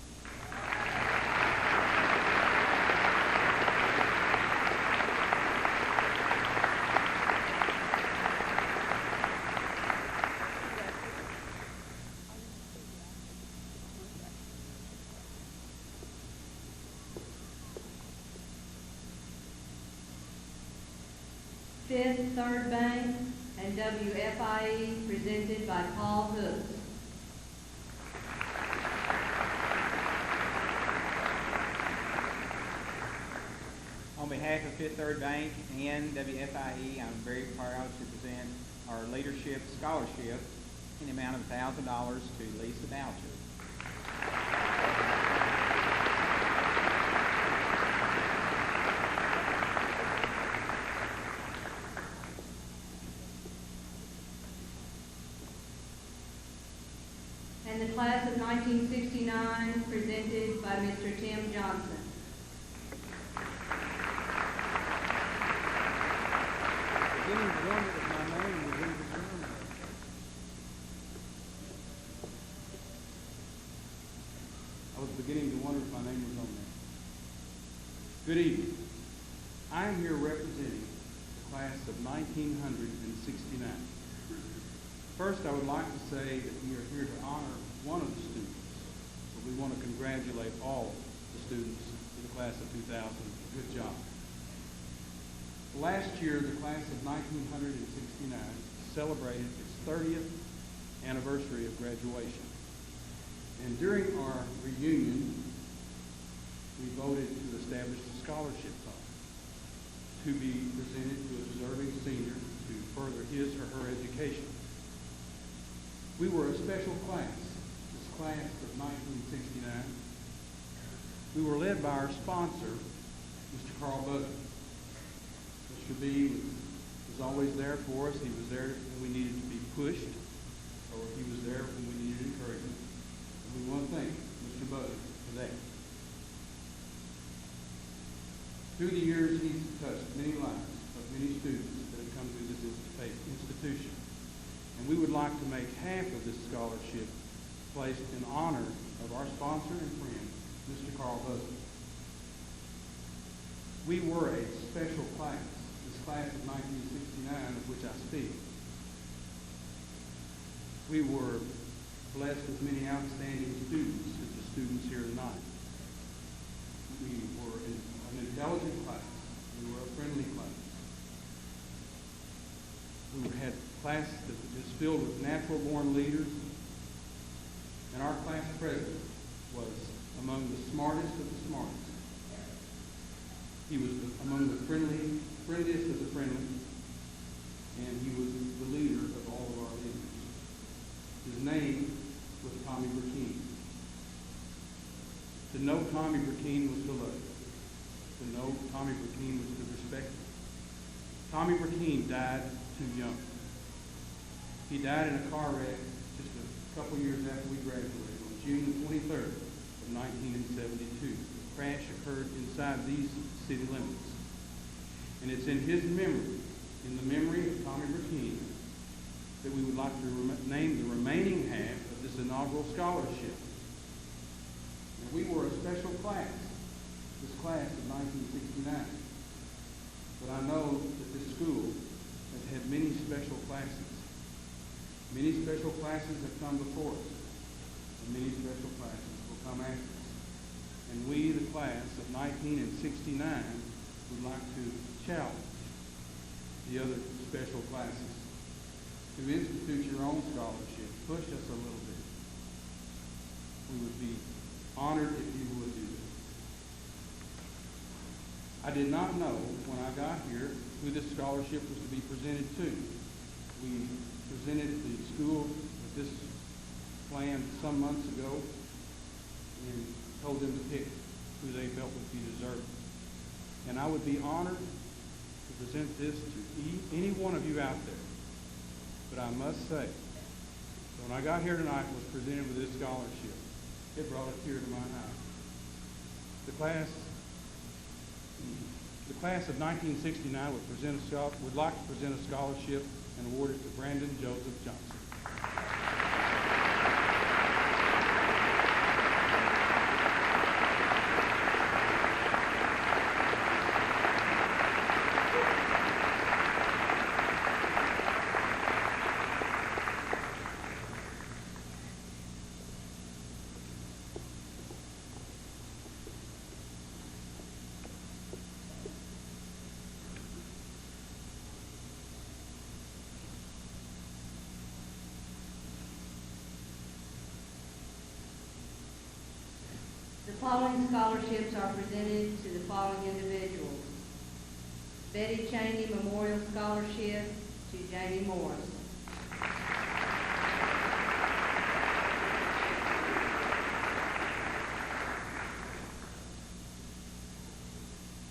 Fifth Third Bank and WFIE presented by Paul Hooks. On behalf of Fifth Third Bank and WFIE, I'm very proud to present our Leadership Scholarship in the amount of $1,000 to Lisa Boucher. And the class of 1969 presented by Mr. Tim Johnson. I was beginning to wonder if my name was on there. Good evening. I am here representing the class of 1969. First, I would like to say that we are here to honor one of the students, but we want to congratulate all the students in the class of 2000. Good job. Last year, the class of 1969 celebrated its 30th anniversary of graduation. And during our reunion, we voted to establish a scholarship fund to be presented to a deserving senior to further his or her education. We were a special class, this class of 1969. We were led by our sponsor, Mr. Carl Buzzer. Mr. B was always there for us. He was there when we needed to be pushed, or he was there when we needed encouragement. And we want to thank Mr. Buzzer for that. Through the years, he's touched many lives of many students that have come through this institution. And we would like to make half of this scholarship placed in honor of our sponsor and friend, Mr. Carl Buzzer. We were a special class, this class of 1969 of which I speak. We were blessed with many outstanding students, such as students here tonight. We were an intelligent class. We were a friendly class. We had a class that was filled with natural-born leaders, and our class president was among the smartest of the smartest. He was among the friendliest of the friendly, and he was the leader of all of our leaders. His name was Tommy Burkeen. To know Tommy Burkeen was to love him. To know Tommy Burkeen was to respect him. Tommy Burkeen died too young. He died in a car wreck just a couple years after we graduated, on June the 23rd of 1972. The crash occurred inside these city limits. And it's in his memory, in the memory of Tommy Burkeen, that we would like to name the remaining half of this inaugural scholarship. And we were a special class, this class of 1969. But I know that this school has had many special classes. Many special classes have come before us, and many special classes will come after us. And we, the class of 1969, would like to challenge the other special classes to institute your own scholarship. Push us a little bit. We would be honored if you would do that. I did not know when I got here who this scholarship was to be presented to. We presented the school with this plan some months ago and told them to pick who they felt would be deserving. And I would be honored to present this to any one of you out there. But I must say, when I got here tonight and was presented with this scholarship, it brought a tear to my eye. The class of 1969 would like to present a scholarship and award it to Brandon Joseph Johnson. The following scholarships are presented to the following individuals. Betty Cheney Memorial Scholarship to Jamie Morris.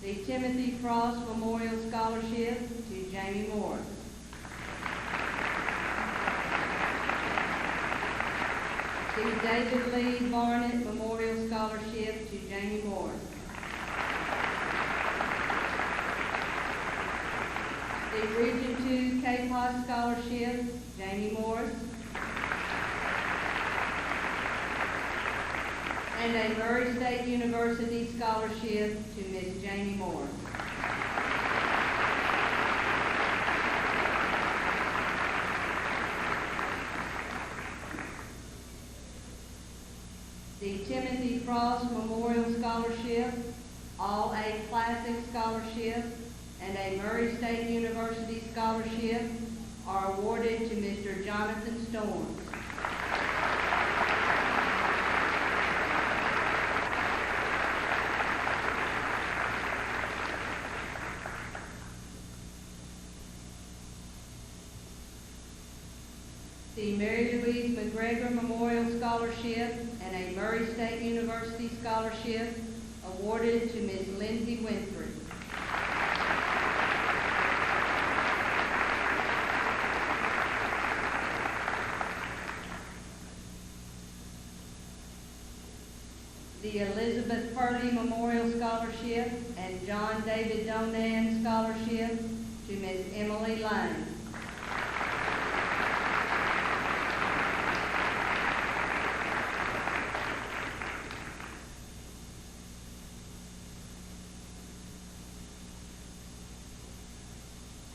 The Timothy Frost Memorial Scholarship to Jamie Morris. The David Lee Barnett Memorial Scholarship to Jamie Morris. The Region 2 K-POS Scholarship, Jamie Morris. And a Murray State University Scholarship to Miss Jamie Morris. The Timothy Frost Memorial Scholarship, All A Classic Scholarship, and a Murray State University scholarship are awarded to Mr. Jonathan Storms. The Mary Louise McGregor Memorial Scholarship and a Murray State University scholarship awarded to Ms. Lindsay Winfrey. The Elizabeth Purdy Memorial Scholarship and John David Donan Scholarship to Ms. Emily Lane.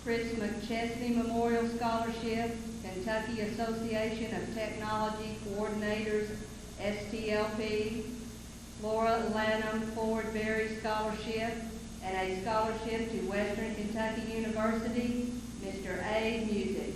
Chris McChesney Memorial Scholarship, Kentucky Association of Technology Coordinators, STLP, Laura Lanham Ford Berry Scholarship, and a scholarship to Western Kentucky University, Mr. A. Music.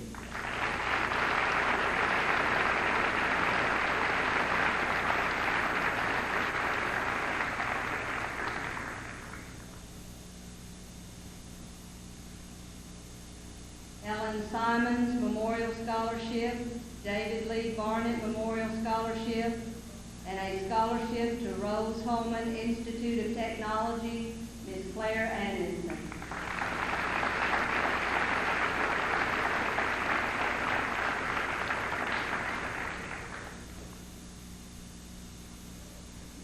Ellen Simons Memorial Scholarship, David Lee Barnett Memorial Scholarship, and a scholarship to Rose Holman Institute of Technology, Ms. Claire Anderson.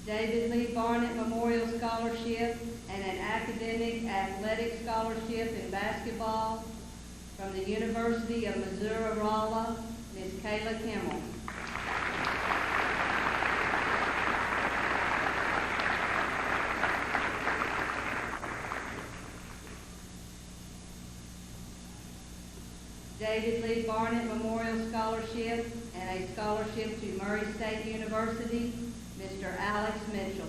David Lee Barnett Memorial Scholarship and an academic athletic scholarship in basketball from the University of Missouri-Rolla, Ms. Kayla Kimmel. David Lee Barnett Memorial Scholarship and a scholarship to Murray State University, Mr. Alex Mitchell.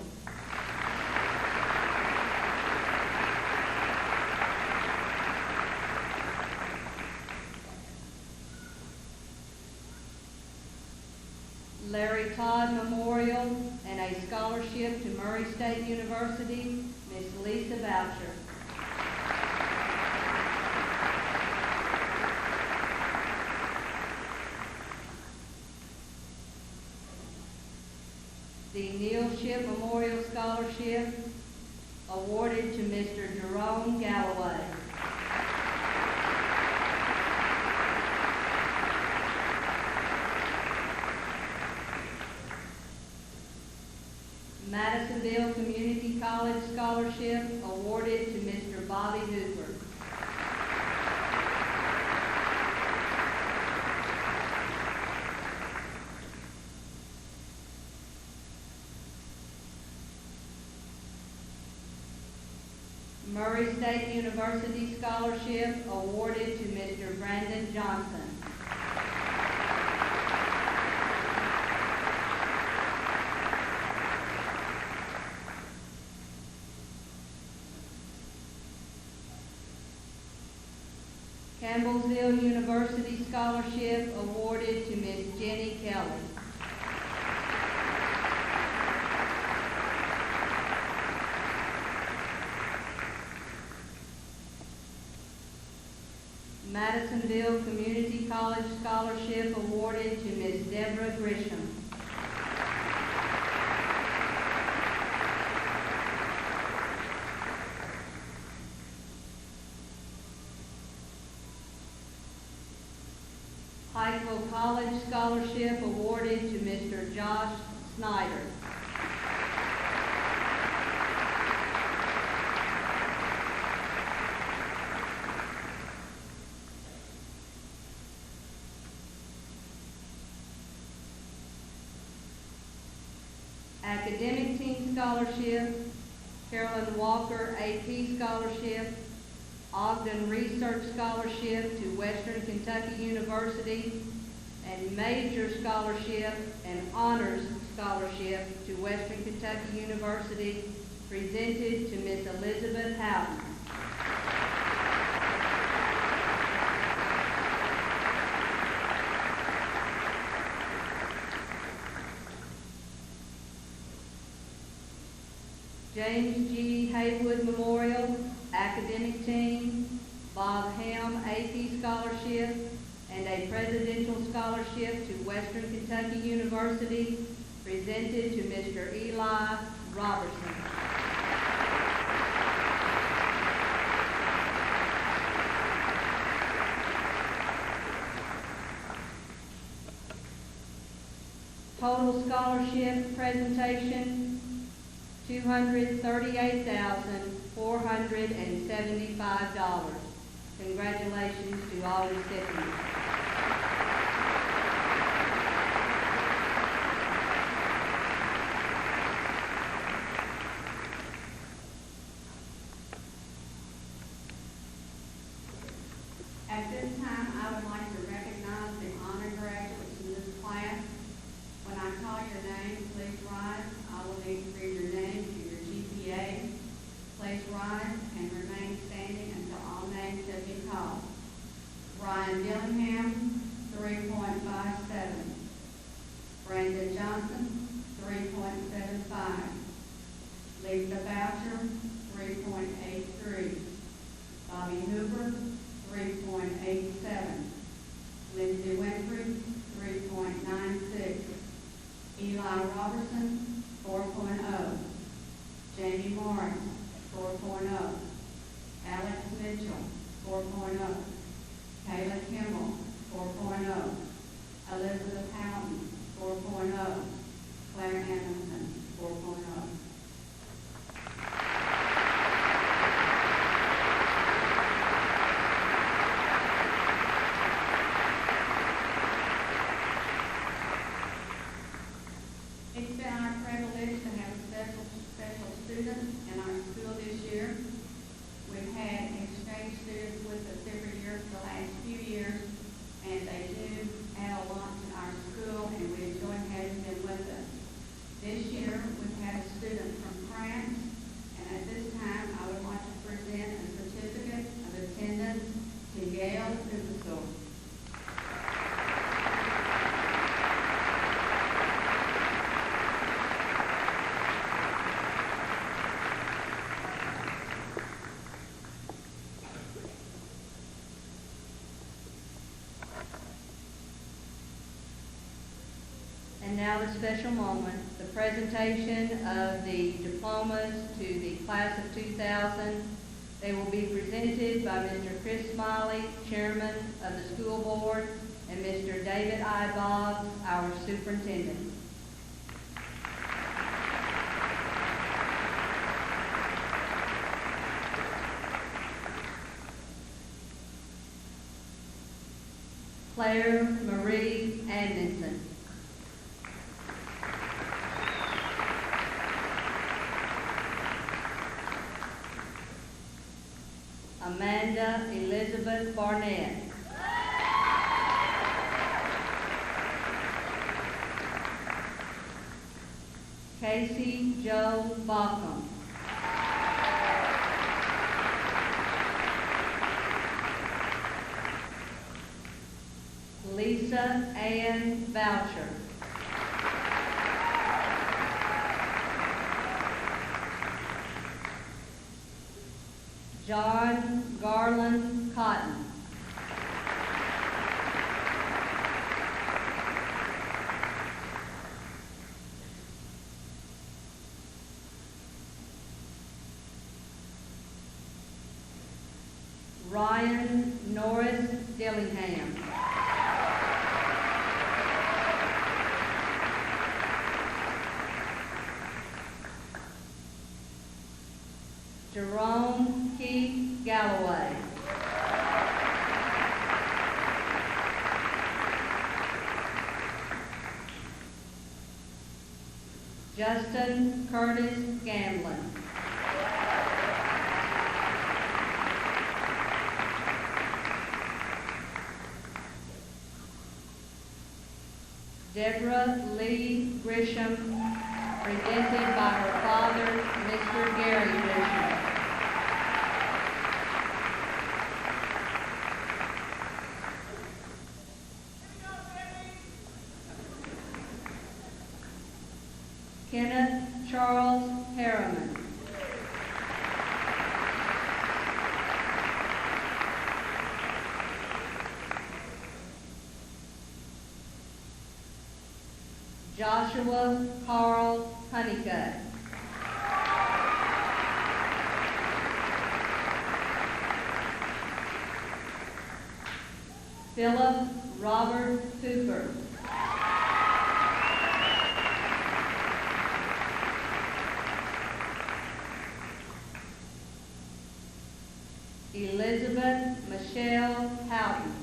Larry Todd Memorial and a scholarship to Murray State University, Ms. Lisa Boucher. The Neil Shipp Memorial Scholarship awarded to Mr. Jerome Galloway. Madisonville Community College Scholarship awarded to Mr. Bobby Hooper. Murray State University Scholarship awarded to Mr. Brandon Johnson. Campbellsville University Scholarship awarded to Ms. Jenny Kelly. Madisonville Community College Scholarship awarded to Ms. Deborah Grisham. Pikeville College Scholarship awarded to Mr. Josh Snyder. Academic Team Scholarship, Carolyn Walker AP Scholarship, Ogden Research Scholarship to Western Kentucky University, and Major Scholarship and Honors Scholarship to Western Kentucky University presented to Ms. Elizabeth Houghton. James G. Haywood Memorial Academic Team, Bob Helm AP Scholarship, and a Presidential Scholarship to Western Kentucky University, presented to Mr. Eli Robertson. Total scholarship presentation, $238,475. Congratulations to all recipients. At this time, I would like to recognize the honor graduates in this class. When I call your name, please rise. I will need to read your name to your GPA. Please rise and remain standing until all names have been called. Ryan Dillingham, 3.57. Brandon Johnson, 3.75. Lisa Boucher, 3.83. Bobby Hoover, 3.87. Lindsay Winfrey, 3.96. Eli Robertson, 4.0. Jamie Morris, 4.0. Alex Mitchell, 4.0. Kayla Kimball, 4.0. Elizabeth Houghton, 4.0. Claire Anderson, 4.0. It's been our privilege to have special students in our school this year. We've had exchange students with us every year for the last few years, and they do add a lot to our school, and we enjoy having them with us. This year, we've had a student from France, and at this time, I would like to present a certificate of attendance to Gail Ubersor. And now the special moment, the presentation of the diplomas to the class of 2000. They will be presented by Mr. Chris Smiley, Chairman of the school board, and Mr. David I. Boggs, our superintendent. Claire Marie Anderson. Amanda Elizabeth Barnett. Casey Joe Baucom. Lisa Ann Boucher. John Garland Cotton. Ryan Norris Dillingham. Jerome Keith Galloway. Justin Curtis Gamblin. Deborah Lee Grisham, presented by her father, Mr. Gary Grisham. Kenneth Charles Harriman. Joshua Carl Honeycutt. Philip Robert Cooper. Elizabeth Michelle Houghton.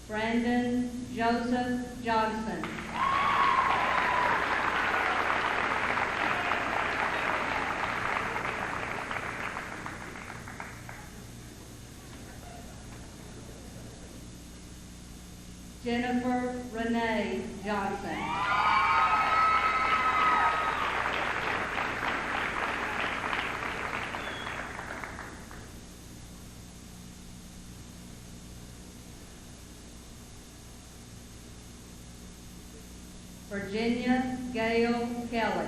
Brandon Joseph Johnson. Jennifer Renee Johnson. Virginia Gail Kelly.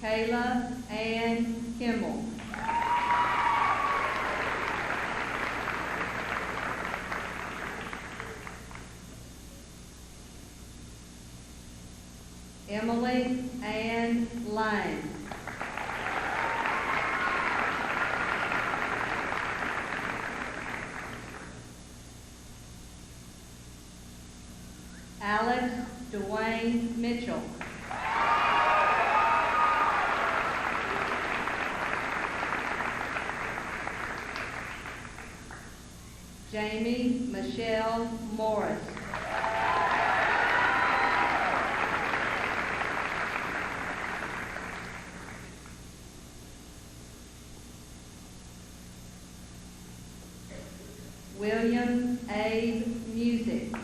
Kayla Ann Kimmel. Emily Ann Lang. Alex Dwayne Mitchell. Jamie Michelle Morris. William A. Music.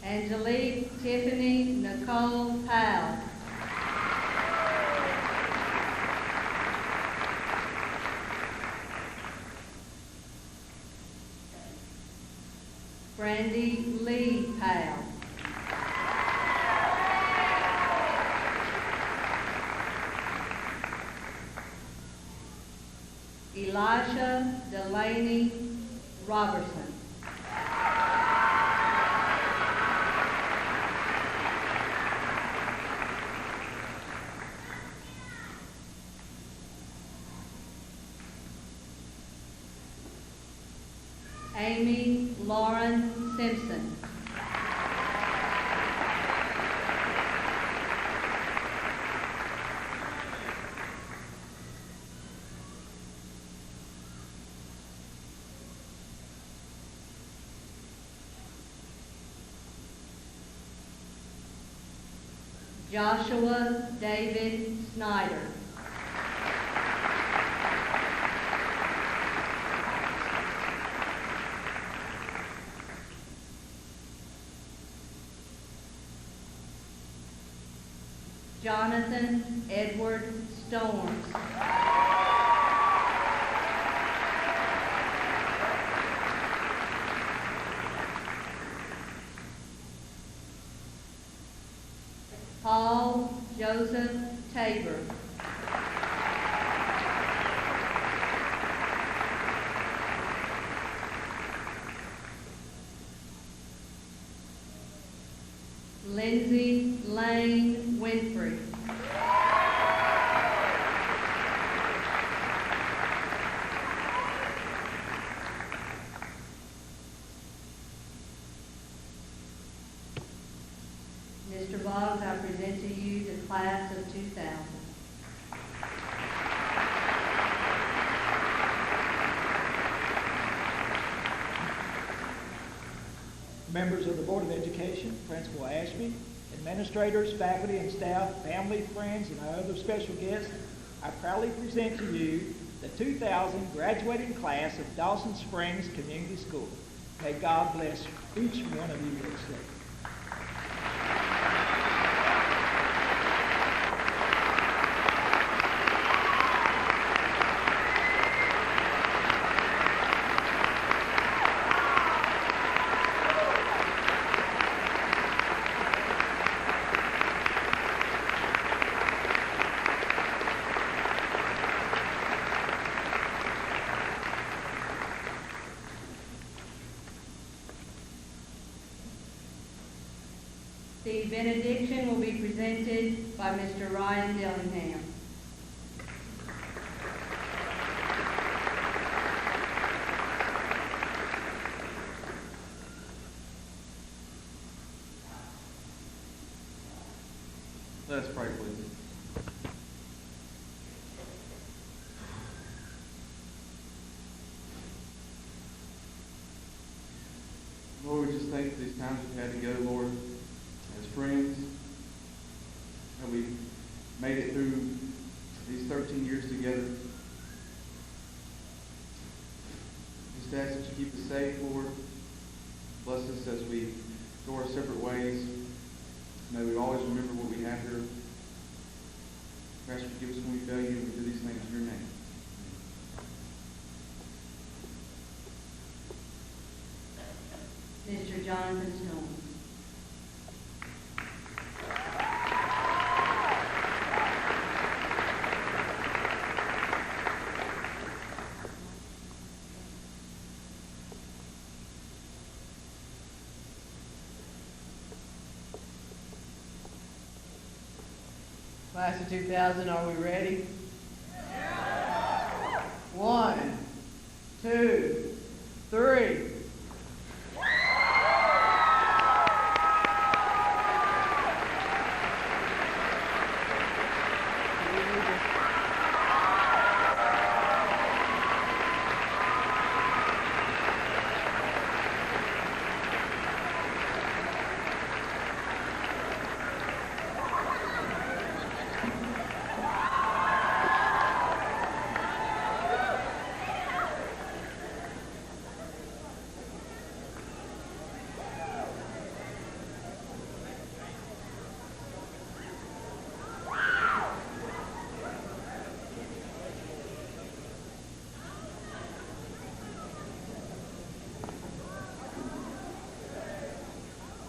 Angelique Tiffany Nicole Powell. Brandy Lee Powell. Elisha Delaney Robertson. Amy Lauren Simpson. Joshua David Snyder. Jonathan Edward Storms. Paul Joseph Tabor. Lindsay Lane Winfrey. Mr. Boggs, I present to you the class of 2000. Members of the Board of Education, Principal Ashby, administrators, faculty and staff, family, friends, and other special guests, I proudly present to you the 2000 graduating class of Dawson Springs Community School. May God bless each one of you richly. The benediction will be presented by Mr. Ryan Dillingham. Let us pray, please. Lord, we just thank you for these times we've had together, Lord, as friends. And we made it through these 13 years together. Just ask that you keep us safe, Lord. Bless us as we go our separate ways. May we always remember what we have here. Ask you to forgive us when we fail you, and we do these things in your name. Mr. Jonathan Stone. Class of 2000, are we ready? 1, 2, 3.